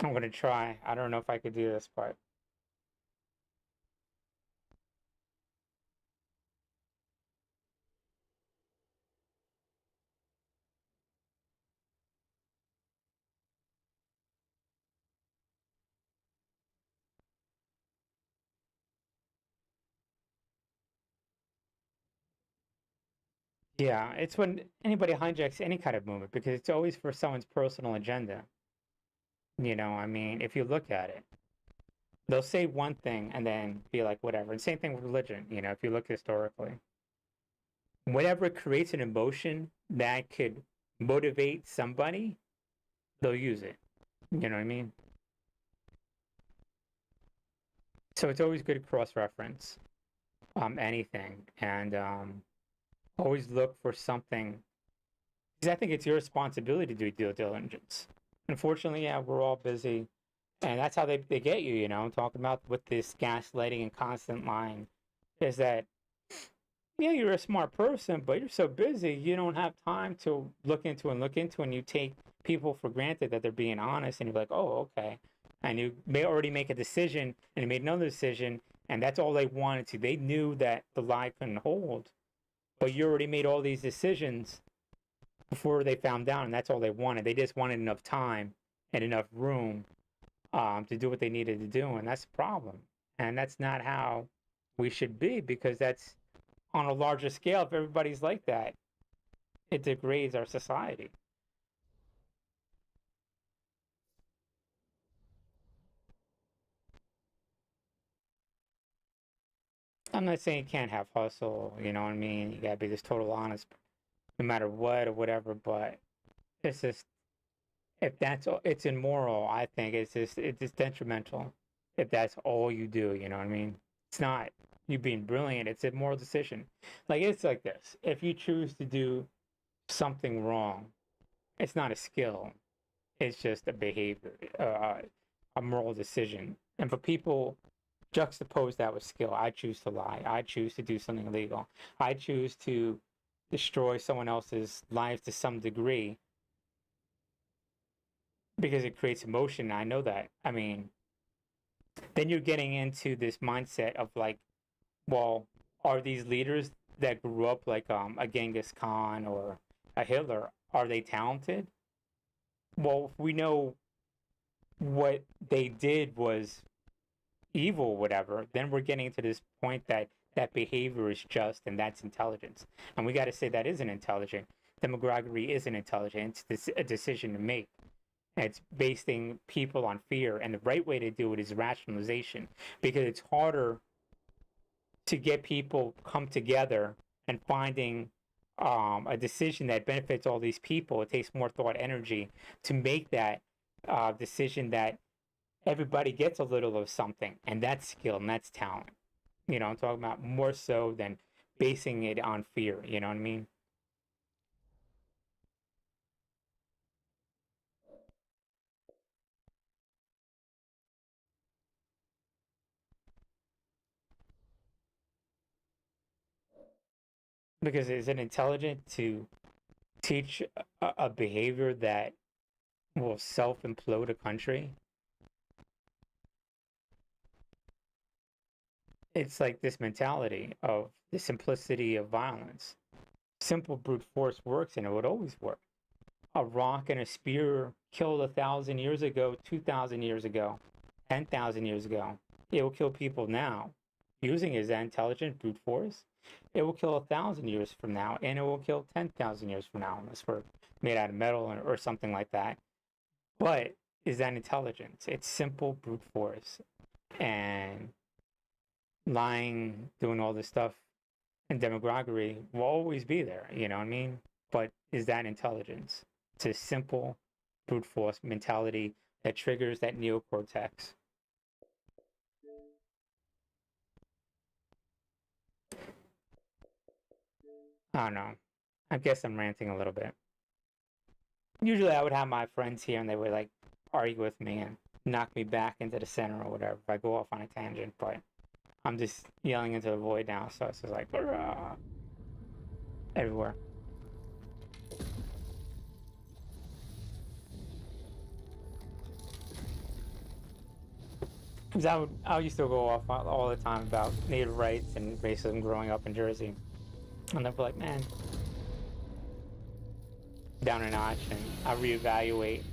I'm gonna try. I don't know if I could do this, but yeah, it's when anybody hijacks any kind of movement, because it's always for someone's personal agenda. You know, I mean, if you look at it, they'll say one thing and then be like, whatever. And same thing with religion, you know, if you look historically. Whenever creates an emotion that could motivate somebody, they'll use it. You know what I mean? So it's always good to cross-reference anything, and always look for something, because I think it's your responsibility to do due diligence. Unfortunately, yeah, we're all busy, And that's how they get you, talking about with this gaslighting and constant lying is that, yeah, you're a smart person, but you're so busy, you don't have time to look into and you take people for granted that they're being honest, and you're like, oh, okay. And you may already make a decision, and you made another decision, and that's all they wanted to. They knew that the lie couldn't hold, but you already made all these decisions before they found out, and that's all they wanted. They just wanted enough time and enough room to do what they needed to do, and that's the problem. And that's not how we should be, because that's on a larger scale. If everybody's like that, it degrades our society. I'm not saying you can't have hustle, you know what I mean? You gotta be this total honest no matter what or whatever, but it's just, if that's all, it's immoral. I think it's detrimental if that's all you do, you know what I mean? It's not you being brilliant, it's a moral decision. Like, it's like this: if you choose to do something wrong, it's not a skill, it's just a behavior, a moral decision. And for people, juxtapose that with skill. I choose to lie, I choose to do something illegal, I choose to destroy someone else's life to some degree because it creates emotion. I know that. I mean, then you're getting into this mindset of like, well, are these leaders that grew up like a Genghis Khan or a Hitler, are they talented? Well, if we know what they did was evil, whatever, then we're getting to this point that that behavior is just, and that's intelligence. And we got to say that isn't intelligent. Demagoguery isn't intelligent. It's a decision to make. It's basing people on fear, and the right way to do it is rationalization, because it's harder to get people come together and finding a decision that benefits all these people. It takes more thought, energy to make that decision that everybody gets a little of something, and that's skill and that's talent. I'm talking about more so than basing it on fear. You know what I mean? Because is it intelligent to teach a behavior that will self implode a country? It's like this mentality of the simplicity of violence. Simple brute force works, and it would always work. A rock and a spear killed 1,000 years ago, 2,000 years ago, 10,000 years ago. It will kill people now. Using is that intelligent brute force? It will kill 1,000 years from now, and it will kill 10,000 years from now, unless we're made out of metal or something like that. But is that intelligence? It's simple brute force. And lying, doing all this stuff, and demagoguery will always be there, you know what I mean? But is that intelligence? It's a simple brute force mentality that triggers that neocortex. I don't know. I guess I'm ranting a little bit. Usually I would have my friends here and they would like argue with me and knock me back into the center or whatever if I go off on a tangent, but I'm just yelling into the void now, so it's just like everywhere. Because I used to go off all the time about native rights and racism growing up in Jersey. And they'd be like, man, down a notch, and I reevaluate.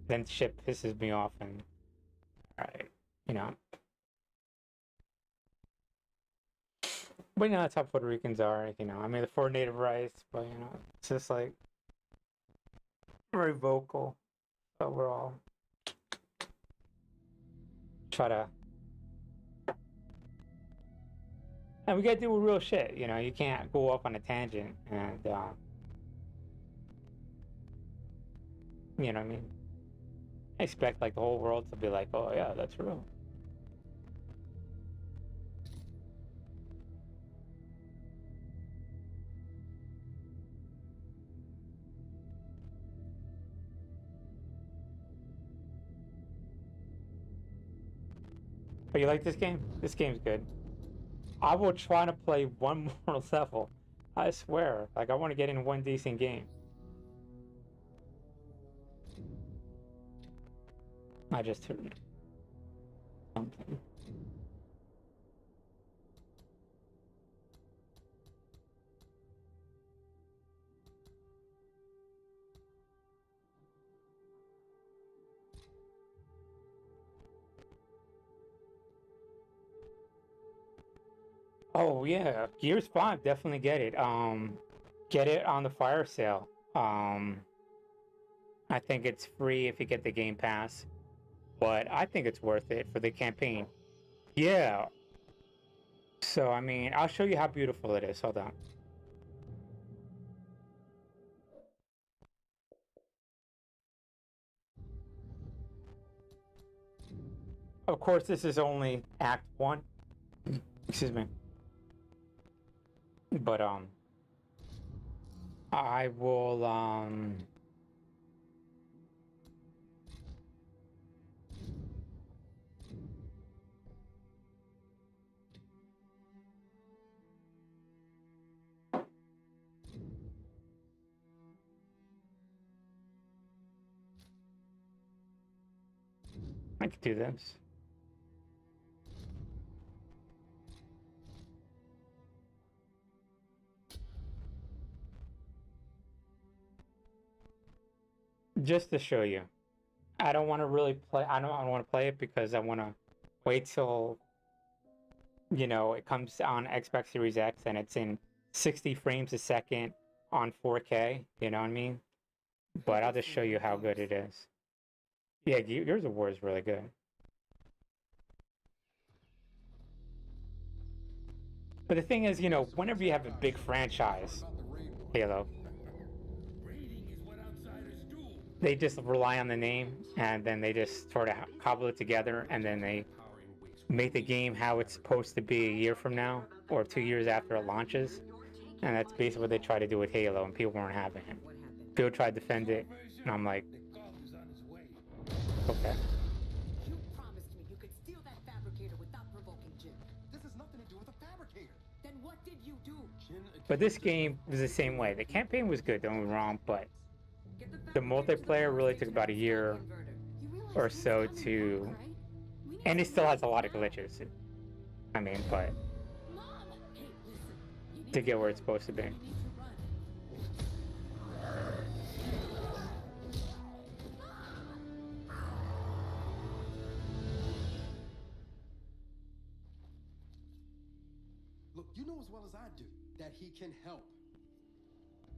Then shit pisses me off, and alright, you know. But that's how Puerto Ricans are, I mean, they're for native rights, but it's just like very vocal. But we're all try to, and we gotta do real shit, you can't go off on a tangent and you know what I mean? I expect like the whole world to be like, oh yeah, that's real. But you like this game? This game's good. I will try to play one more level. I swear. Like, I want to get in one decent game. I just heard something. Oh yeah, Gears 5, definitely get it. Get it on the fire sale. I think it's free if you get the Game Pass, but I think it's worth it for the campaign. Yeah. So I mean, I'll show you how beautiful it is. Hold on. Of course, this is only Act 1. Excuse me. But I will I could do this. Just to show you. I don't want to really play. I don't want to play it because I want to wait till, you know, it comes on Xbox Series X and it's in 60 frames a second on 4K. You know what I mean? But I'll just show you how good it is. Yeah, Gears of War is really good. But the thing is, you know, whenever you have a big franchise, Halo, they just rely on the name and then they just sort of cobble it together and then they make the game how it's supposed to be a year from now or 2 years after it launches. And that's basically what they try to do with Halo, and people weren't having it. People tried to defend it, and I'm like, okay. You promised me you could steal that fabricator without provoking Jin. This has nothing to do with a fabricator. Then what did you do? But this game was the same way. The campaign was good, don't get me wrong, but the multiplayer really took about a year or so to, and it still has a lot of glitches. I mean, but to get where it's supposed to be. Look, you know as well as I do that he can help.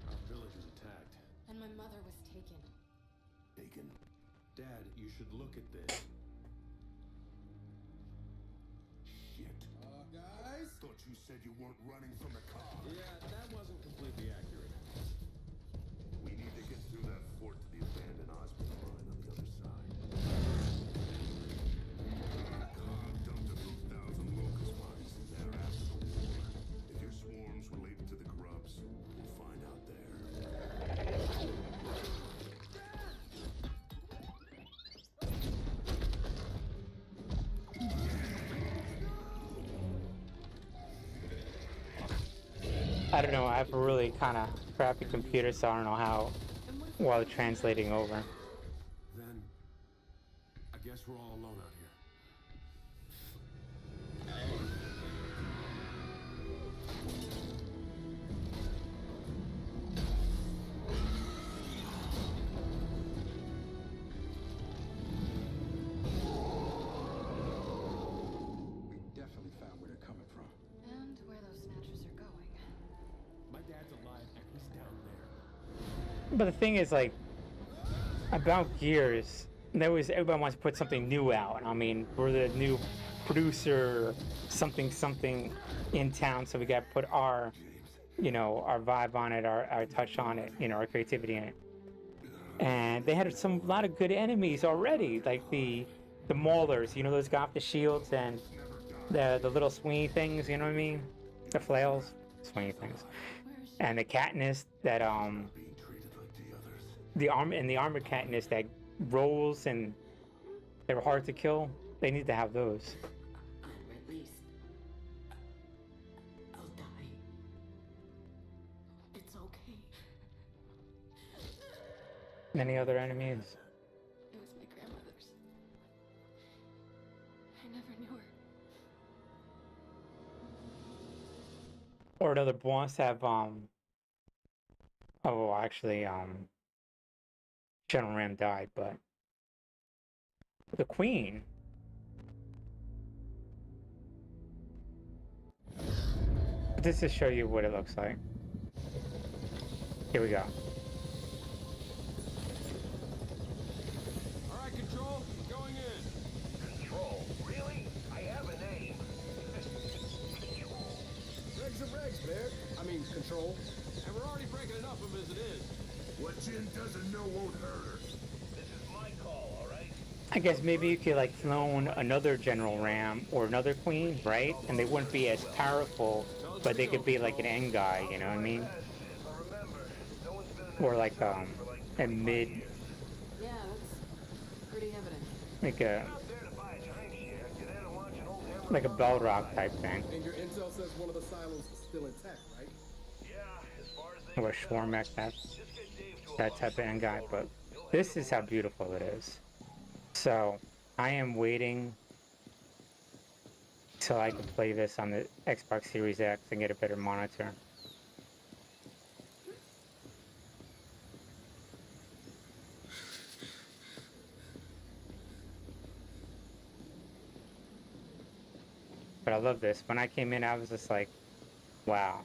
Our village is attacked. And my mother was taken. Taken. Dad, you should look at this. Shit. Guys? Thought you said you weren't running from the car. Yeah, that wasn't completely accurate. We need to get through that fort to the abandoned Osprey mine on the other side. Khan dumped a few thousand locust mines there after the war. If your swarm's related to the corrupts, we'll find out there. I don't know, I have a really kind of crappy computer, so I don't know how well it's translating over. Then, I guess we're all alone out here. We definitely found where they're coming from. And where those snatchers are going. My dad's alive and he's down there. But the thing is, like, about Gears, everybody wants to put something new out. I mean, we're the new producer, something in town, so we got to put our, you know, our vibe on it, our touch on it, you know, our creativity in it. And they had a lot of good enemies already, like the maulers, you know, those got the shields and the little swingy things, you know what I mean? The flails, swingy things, and the Katniss that Being treated like the others. the armored Katniss that rolls and they were hard to kill. They need to have those. Any other enemies? It was my grandmother's. I never knew her. Or another boss have oh well, actually General Ram died, but the Queen. This to show you what it looks like. Here we go. All right, Control, going in. Control? Really? I have a name. Regs are regs, Bear. I mean, Control. And we're already breaking enough of them as it is. What Jin doesn't know won't hurt her. This is my call, all right? I guess maybe you could like clone another General Ram or another Queen, right? And they wouldn't be as powerful, but they could be like an end guy, you know what I mean? But remember, no one's been in Or like a mid, Yeah, that's pretty evident. like a out there to buy a timeshare. You're there to watch an old hammer. like a Belrock type thing, And your intel says one of the silos is still intact, right? Yeah, as far as they or a can tell. Schwarmek, that Just get Dave to a that type of end guy. But this is how beautiful it is. So I am waiting till I can play this on the Xbox Series X and get a better monitor. But I love this. When I came in, I was just like, wow.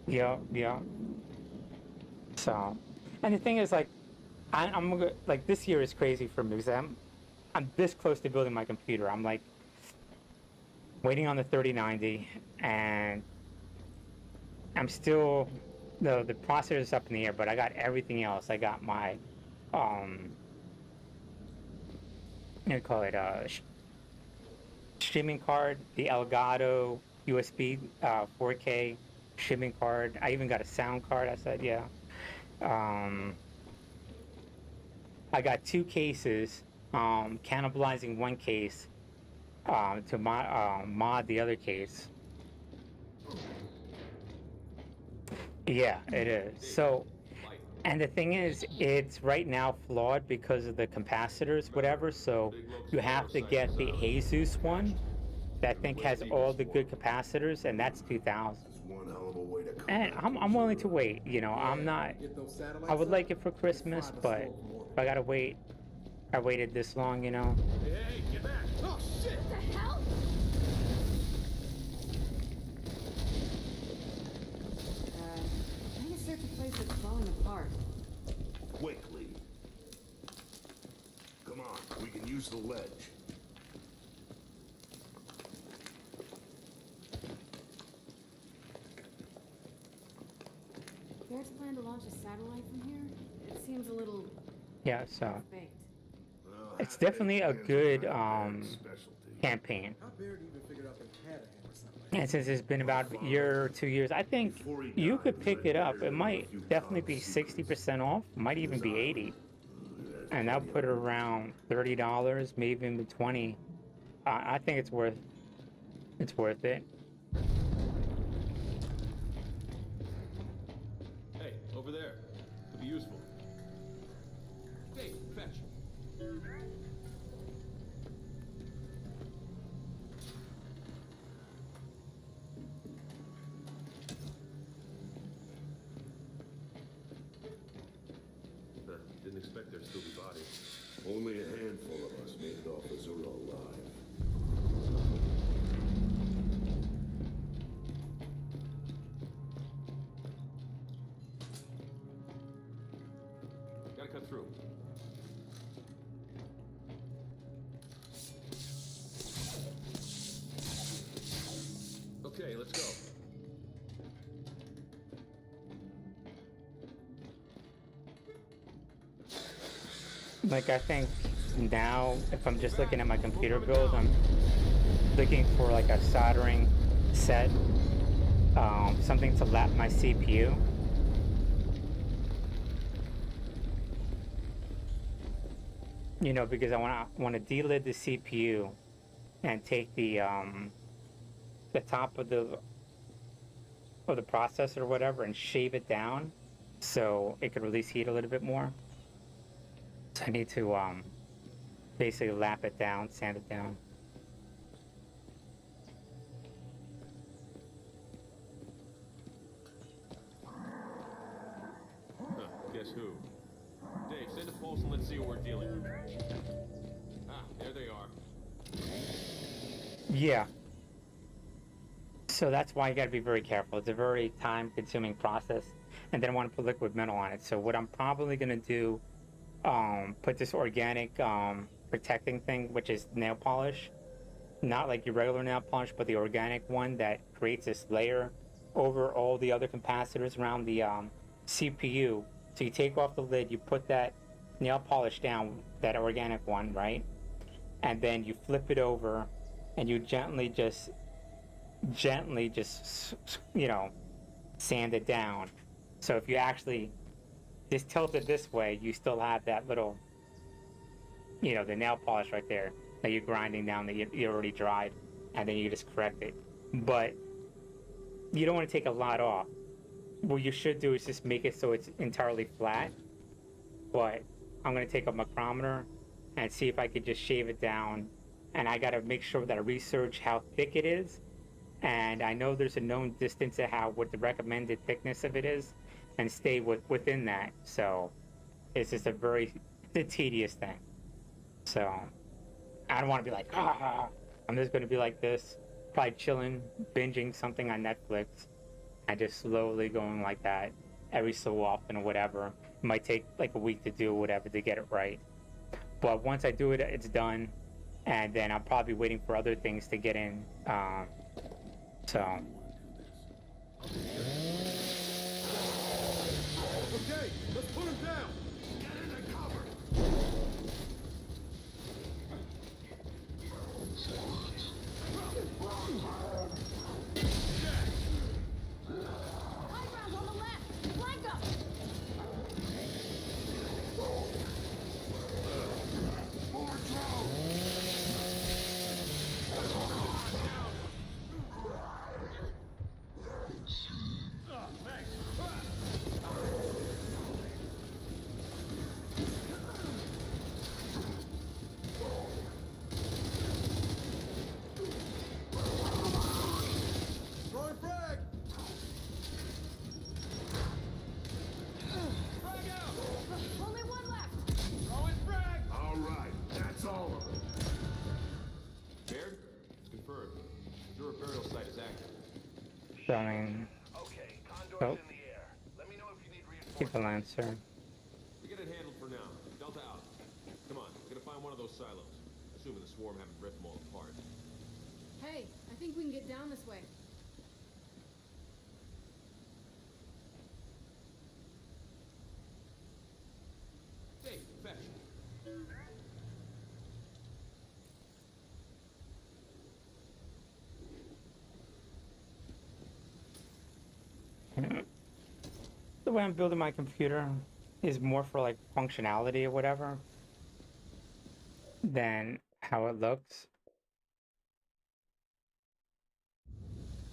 Yeah, yeah. So, and the thing is, like, I'm gonna, like, this year is crazy for me because I'm this close to building my computer. I'm like waiting on the 3090, and I'm still the processor is up in the air, but I got everything else. I got my what do you call it, streaming card, the Elgato USB 4K streaming card. I even got a sound card. I said, yeah. I got 2 cases, cannibalizing one case to mod the other case. Yeah, it is. So, and the thing is, it's right now flawed because of the capacitors, whatever. So you have to get the Asus one that I think has all the good capacitors, and that's 2000. It's one hell of a way to come And back I'm willing to wait. You know, I'm not. Get those satellites I would up, like it for Christmas, find a but slope more. if I gotta wait, I waited this long, you know. Hey, hey, get back! Oh, shit! What the hell? Trying to search a place that's falling apart. quickly. Come on, we can use the ledge. Bear's plan to launch a satellite from here? It seems a little Yeah, so baked. Well, it's definitely a Dan's good got a specialty. campaign. How Bear even figured out they had a hammer satellite? And since it's been about a year or 2 years, I think you could pick it up. It might definitely be 60% off, might even be 80. And that'll put it around $30, maybe even 20. I think it's worth it. Hey, over there. Could be useful. Hey, fetch. Didn't expect there'd still be bodies. Only a handful of us made it off Azura alive. Gotta cut through. Okay, let's go. Like, I think now, if I'm just looking at my computer build, I'm looking for like a soldering set, something to lap my CPU. You know, because I want to delid the CPU and take the top of the processor or whatever and shave it down so it could release heat a little bit more. So I need to basically lap it down, sand it down. Huh, guess who? Dave, send a pulse and let's see what we're dealing with. Ah, there they are. Yeah. So that's why you got to be very careful. It's a very time-consuming process, and then I want to put liquid metal on it. So what I'm probably going to do, put this organic protecting thing, which is nail polish, not like your regular nail polish, but the organic one that creates this layer over all the other capacitors around the CPU. So you take off the lid, you put that nail polish down, that organic one, right? And then you flip it over, and you gently just, you know, sand it down. So if you actually just tilt it this way, you still have that little, you know, the nail polish right there that you're grinding down that you already dried, and then you just correct it. But you don't want to take a lot off. What you should do is just make it so it's entirely flat. But I'm going to take a micrometer and see if I could just shave it down. And I got to make sure that I research how thick it is. And I know there's a known distance of what the recommended thickness of it is, and stay within that. So it's just it's a tedious thing. So I don't want to be like, I'm just going to be like this, probably chilling, binging something on Netflix, and just slowly going like that every so often or whatever. It might take like a week to do whatever to get it right. But once I do it, it's done. And then I'm probably waiting for other things to get in. So. Okay, let's put him down. Get into cover! High ground on the left. Flank up. More drones! Throwing frag. Frag out. Only one left. Throwing frag. All right, that's all of them. Baird? It's confirmed. Your burial site is active. So, I mean, Okay, Condor's Oh. in the air. Let me know if you need keep the reinforcements. Lancer. We get it handled for now. Delta out. Come on, we're gonna find one of those silos. Assuming the swarm haven't ripped them all apart. Hey, I think we can get down this way. Hey, fetch. The way I'm building my computer is more for like functionality or whatever than how it looks.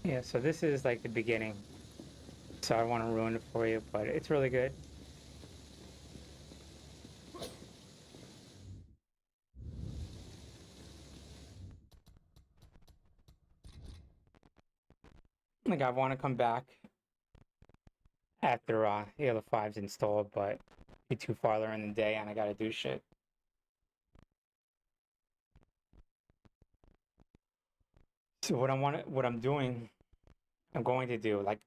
Yeah, so this is like the beginning. So I don't want to ruin it for you, but it's really good. Like I want to come back after Halo 5's installed, but be too far in the day and I gotta do shit. So what I'm doing, I'm going to do like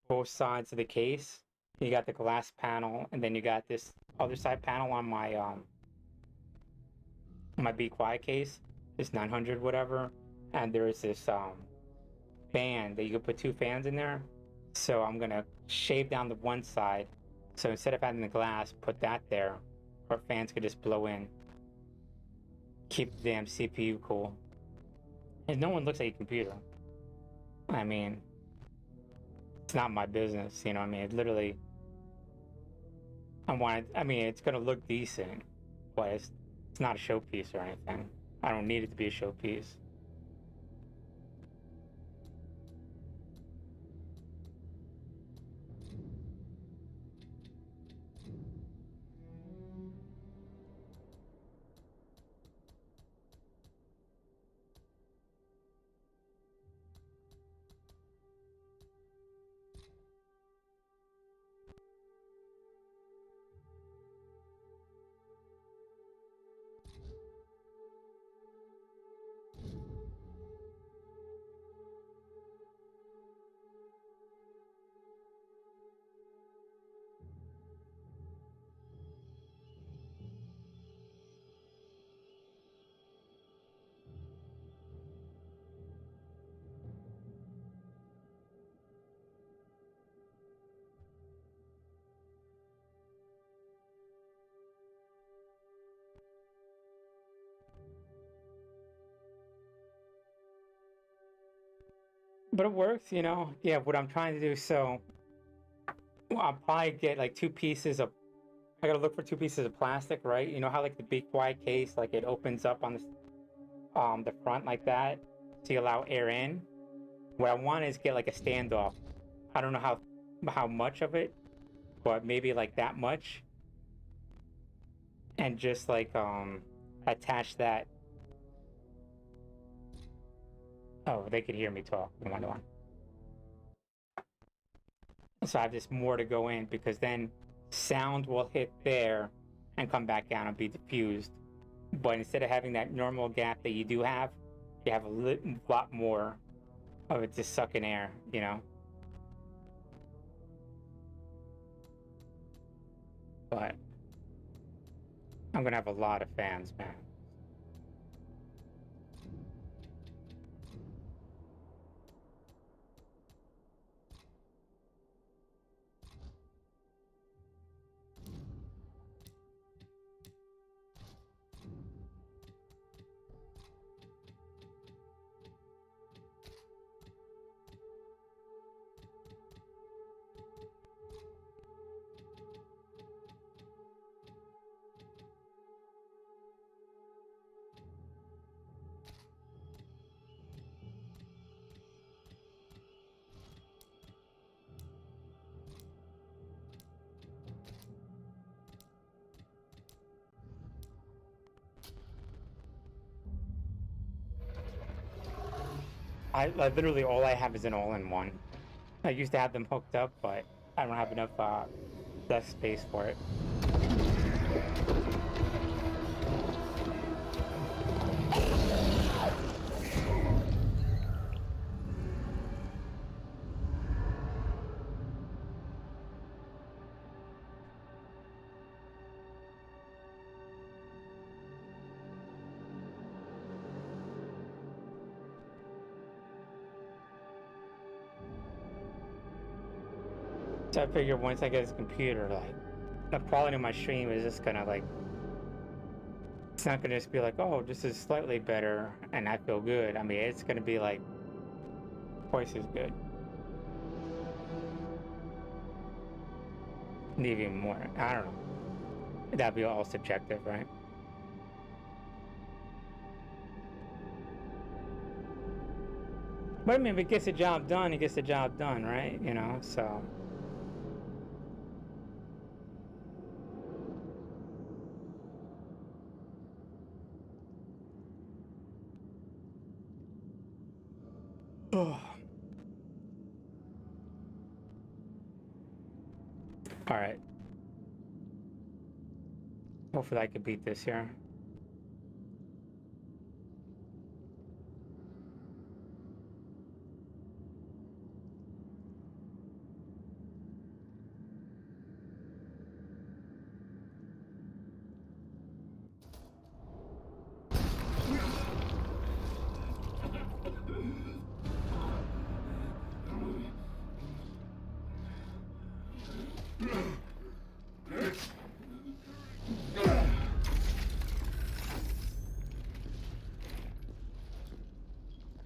both sides of the case. You got the glass panel, and then you got this other side panel on my Be Quiet case, this 900 whatever, and there's this fan that you can put two fans in there. So I'm gonna shave down the one side. So instead of having the glass, put that there, or fans could just blow in. Keep the damn CPU cool. And no one looks at your computer. I mean, it's not my business, you know what I mean? It literally, I mean, it's gonna look decent, but It's not a showpiece or anything. I don't need it to be a showpiece. But it works, you know. Yeah, what I'm trying to do, so I'll probably get like two pieces of, I gotta look for two pieces of plastic, right? You know how like the Be Quiet case, like it opens up on the front like that to allow air in. What I want is get like a standoff. I don't know how much of it, but maybe like that much, and just like attach that. Oh, they could hear me talk. One to one. So I have this more to go in, because then sound will hit there and come back down and be diffused. But instead of having that normal gap that you do have, you have a lot more of it just sucking air, you know? But I'm gonna have a lot of fans, man. I literally all I have is an all-in-one. I used to have them hooked up, but I don't have enough desk space for it. So I figure once I get this computer, like, the quality of my stream is just gonna, like, it's not gonna just be like, oh, this is slightly better and I feel good. I mean, it's gonna be like twice as good. Maybe even more. I don't know. That'd be all subjective, right? But I mean, if it gets the job done, it gets the job done, right? You know, so. Oh. All right. Hopefully I can beat this here.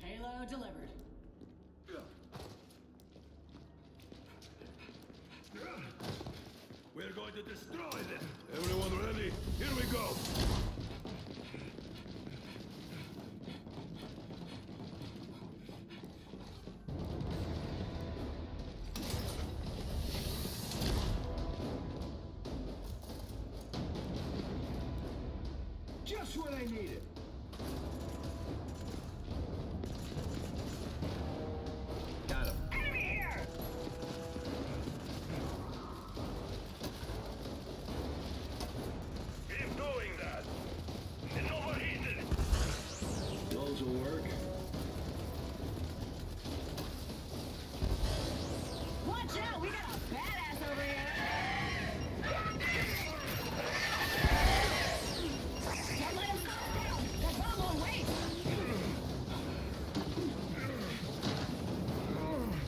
Payload delivered. We're going to destroy them. Everyone ready? Here we go. Just when I need it. Got him. Enemy here! Keep doing that. It's overheated. Those will work. Watch out, we got a badass over here. Don't let him go. That bomb won't wait.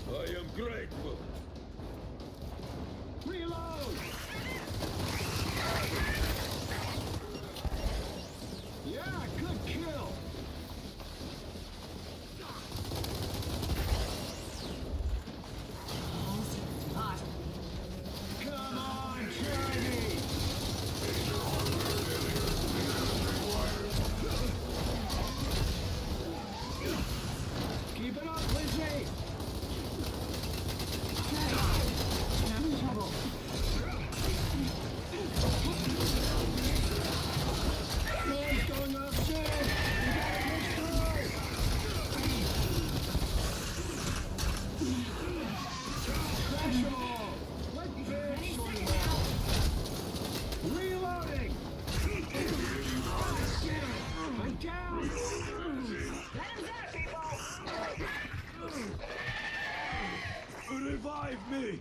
I am grateful. Reload! Yeah, good kill. Hot. Come on, try me. Keep it up, Lizzie. I'm in trouble. Storm's going up soon. You gotta push through. Crash them all. Let Bear sort them out. Reloading. Ah, damn it. I'm down. Let him zap, people! Revive me!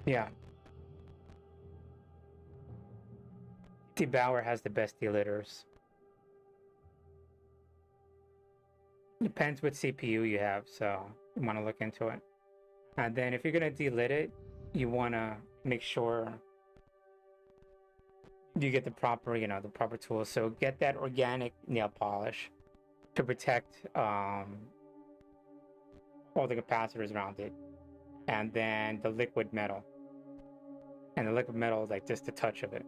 Yeah. Bauer has the best delitters. Depends what CPU you have, so you want to look into it. And then if you're going to delit it, you want to make sure you get the proper, the proper tools. So get that organic nail polish to protect all the capacitors around it. And then the liquid metal. And the liquid metal is like just a touch of it.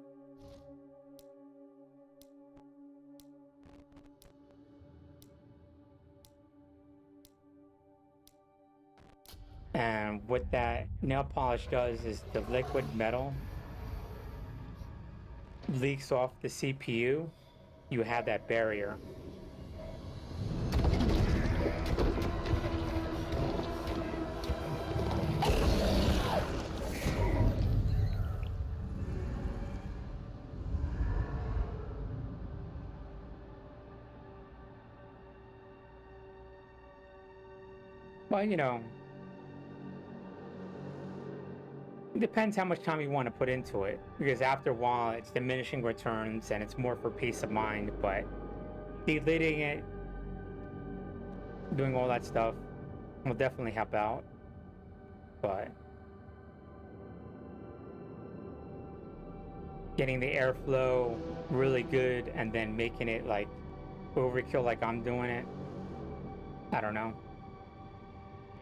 And what that nail polish does is the liquid metal leaks off the CPU. You have that barrier. Well, it depends how much time you want to put into it, because after a while it's diminishing returns and it's more for peace of mind. But deleting it, doing all that stuff will definitely help out. But getting the airflow really good and then making it like overkill like I'm doing it, I don't know.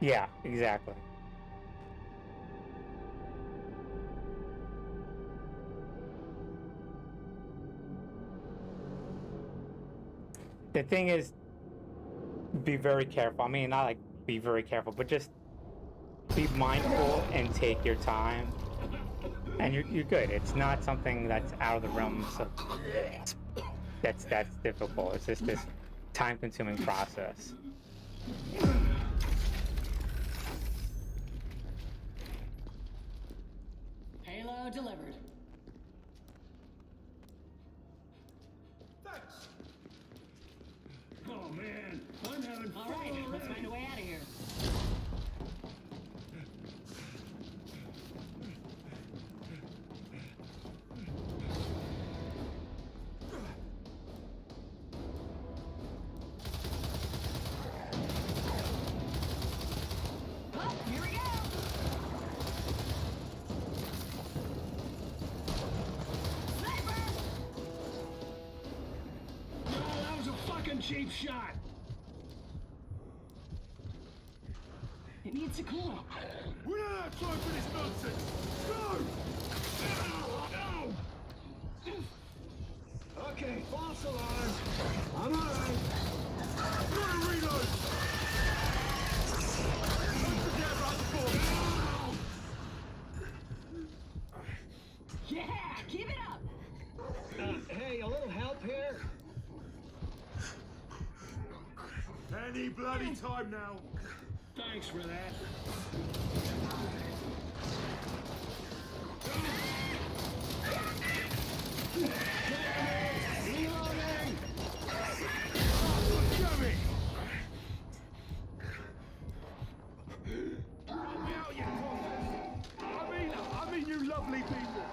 Yeah, exactly. The thing is, be very careful. I mean, not like be very careful, but just be mindful and take your time. And you're good. It's not something that's out of the realms of that's difficult. It's just this time-consuming process. Hey, Ammo delivered. Thanks. Oh man, I'm having All fun right, let's already. find a way out of here. Oh, here we go. Sniper! No, that was a fucking cheap shot. It needs to cool. We don't have time for this nonsense. Go! Okay, false alarm. I'm alright. Gotta reload! Don't forget about the bomb! Yeah, keep it up. Hey, a little help here? Any bloody time now. Thanks for that. Reloading! Damn it! Help me out, you twats. I mean you lovely people.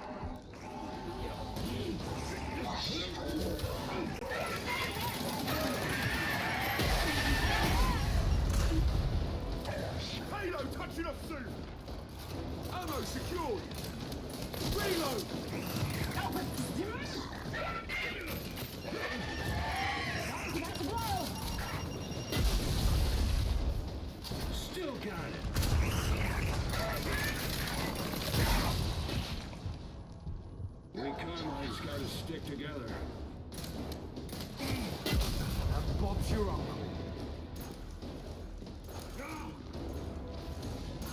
Payload touching off soon. Ammo secured. Reload. Oh, but you got the blow. Still got it. We Carmine's gotta stick together. Bob's your uncle.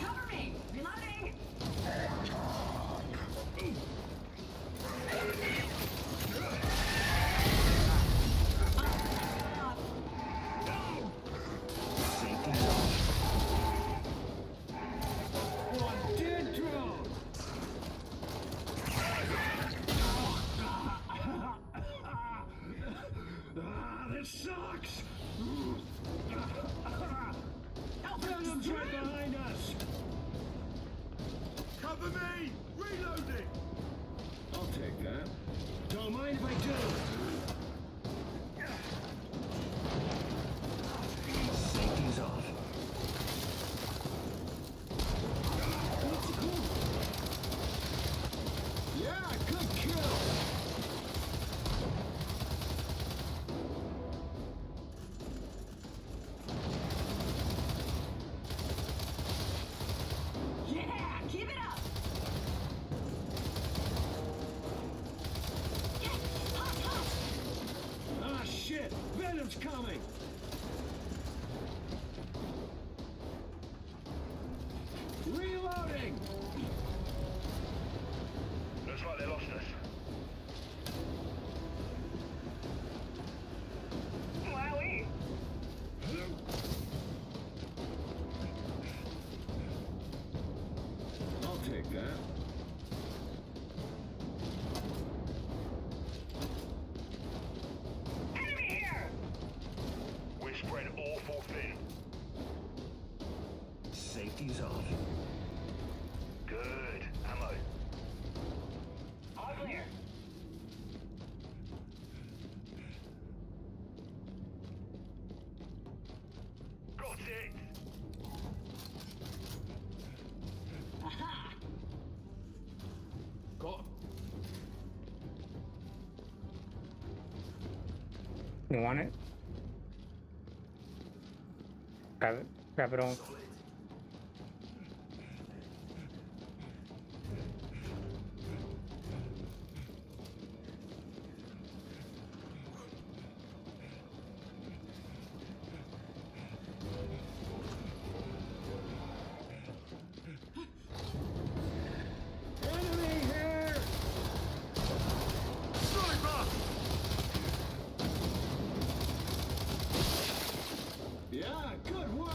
Cover me. Reloading. One dead drone! This sucks! Venom's right behind us! Cover me. Reloading. I'll take that. Don't mind if I do. Safety's off. Yeah, good kill! Yeah, keep it up. Yeah, hot, hot. Ah, shit! Venom's coming! Reloading! Looks like they lost us. Wowie. I'll take that. Enemy here. We're spread awful thin. Safety's off. Good. Ammo. All clear. Got it. Aha. Call. You want it? Grab it. Grab it all. Enemy here! Sniper. Yeah, good work!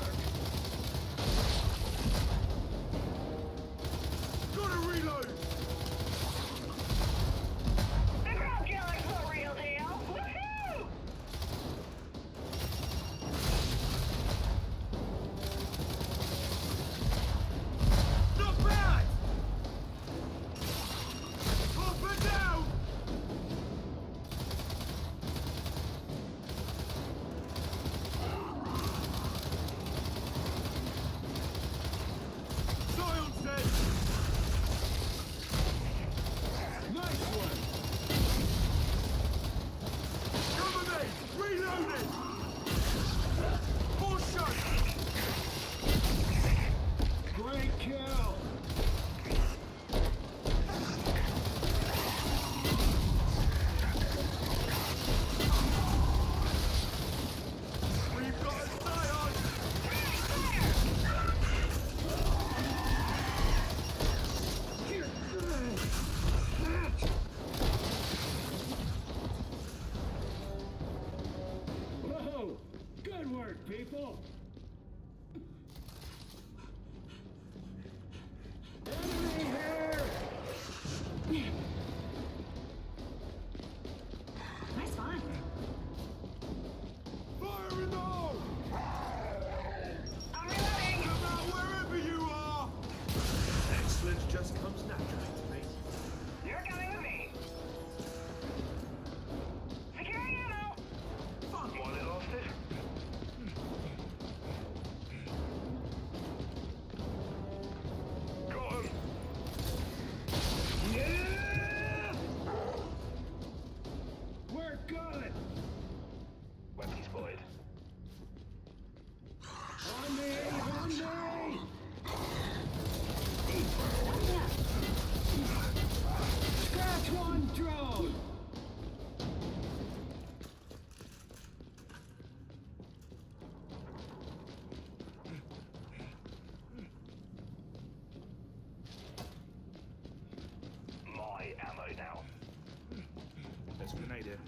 Grenade here.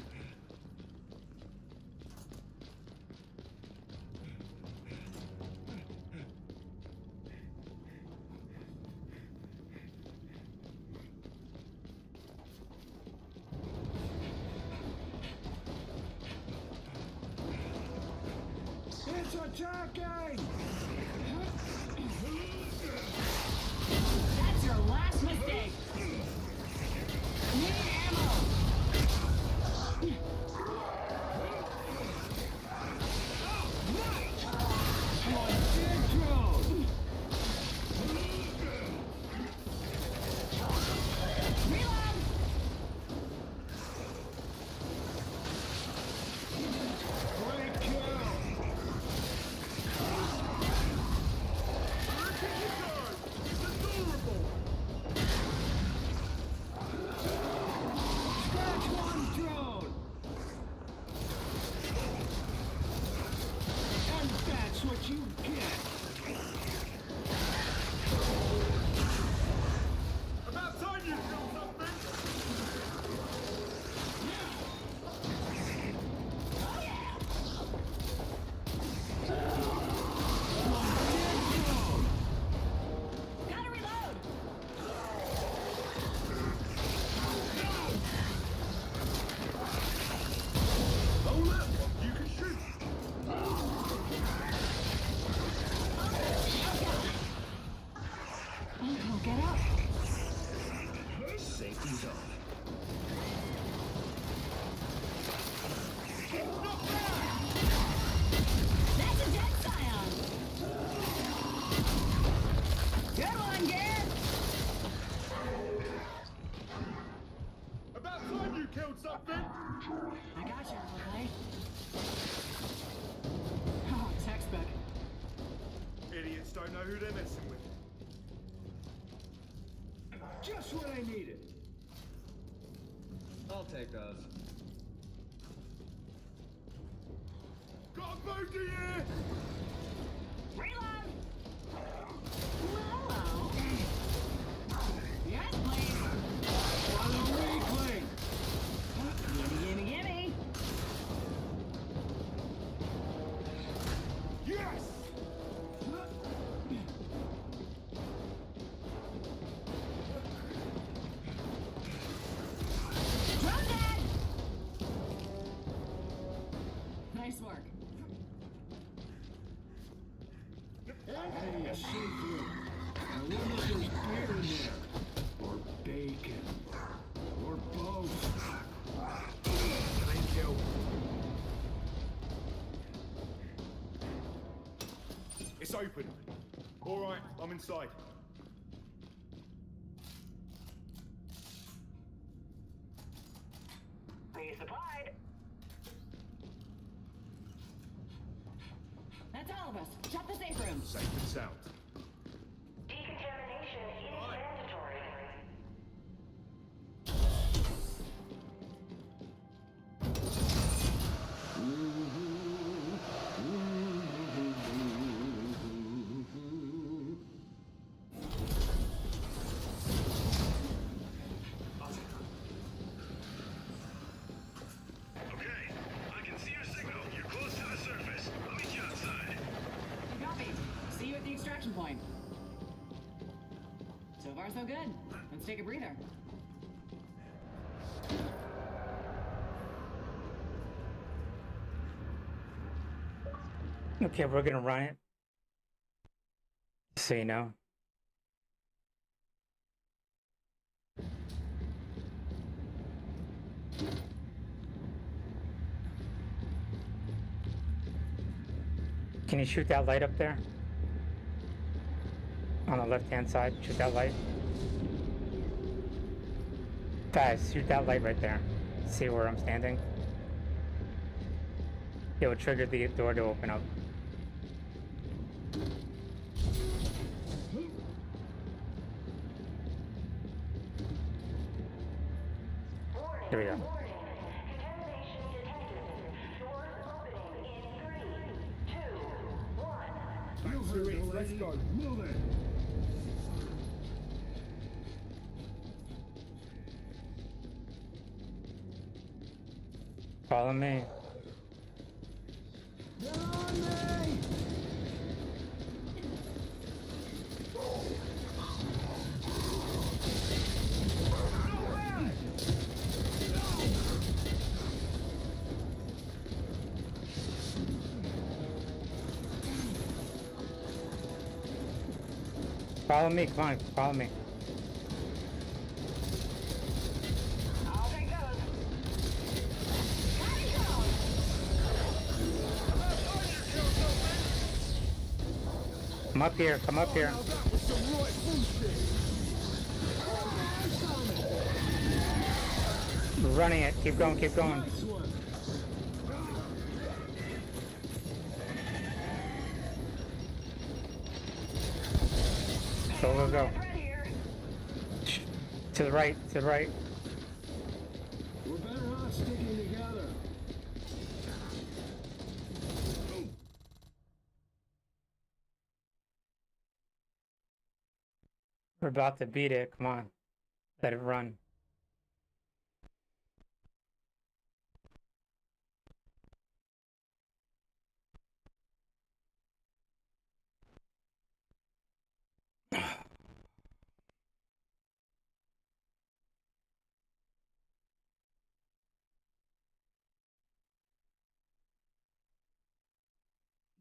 It's attacking! That's your last mistake. Need ammo. Come on, big drone! Reload. Great kill! Scratch one drone! And that's what you get! About time you killed something! Gotta reload. Oh look! You can shoot! Uncle, get up. Safety's on. That's a dead scion. Good one, Garrett. About time you killed something! I got you, okay? Oh, tech spec. Idiots don't know who they're messing with. Just what I needed. I'll take those. Got a bogey here! Reload. Hello. Yes, please. On the weakling! Gimme, gimme, gimme. Yes! Drone dead. Nice work. Hey, a safe room. I wonder if there's beer in there. Or bacon. Or both. Thank you. It's open. Alright, I'm inside. Need supplied. That's all of us. Shut the safe room. Safe and sound. Decontamination is mandatory. Okay, I can see your signal. You're close to the surface. I'll meet you outside. Copy. See you at the extraction point. So far, so good. Let's take a breather. Okay, we're gonna run it. So you know. Can you shoot that light up there? On the left-hand side, shoot that light. Guys, shoot that light right there. See where I'm standing? It will trigger the door to open up. Here we go. Contamination detected. Doors opening in 3, 2, 1. You heard the lady. Let's go. Move it. Follow me. They're on me! Follow me, come on, follow me. I'll take those. Come up here, come up here. Now that was some right boosting! We're running it, keep going, keep going. Nice one! Go, go, go. Right here. To the right, to the right. We're better off sticking together. We're about to beat it, come on. Let it run.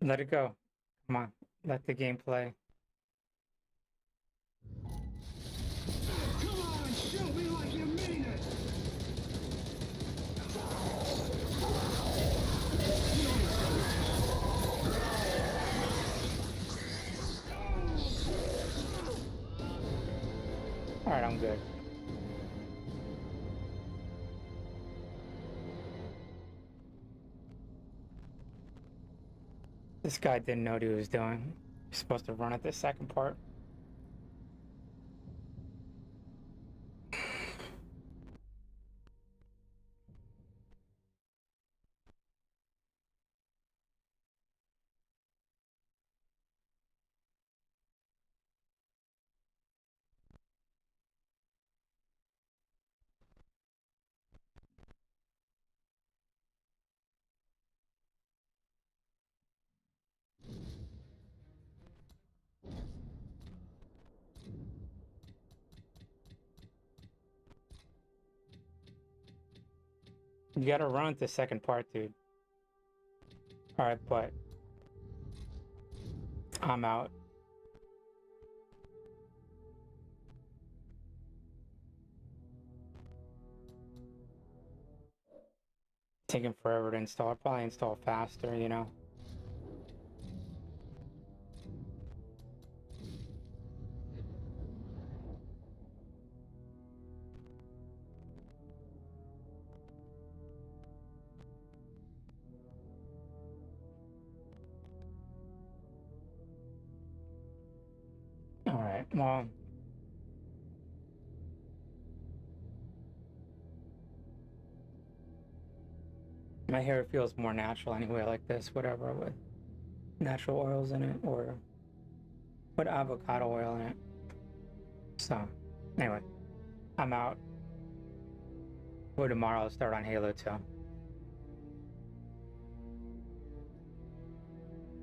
Let it go. Come on, let the game play. Come on, show me like you mean it! Alright, I'm good. This guy didn't know what he was doing. He's supposed to run at the second part. You gotta run at the second part, dude. Alright, but I'm out. Taking forever to install. I'll probably install faster, you know. Alright, well. My hair feels more natural anyway, like this, whatever, with natural oils in it, or put avocado oil in it. So, anyway, I'm out. For tomorrow, I'll start on Halo 2.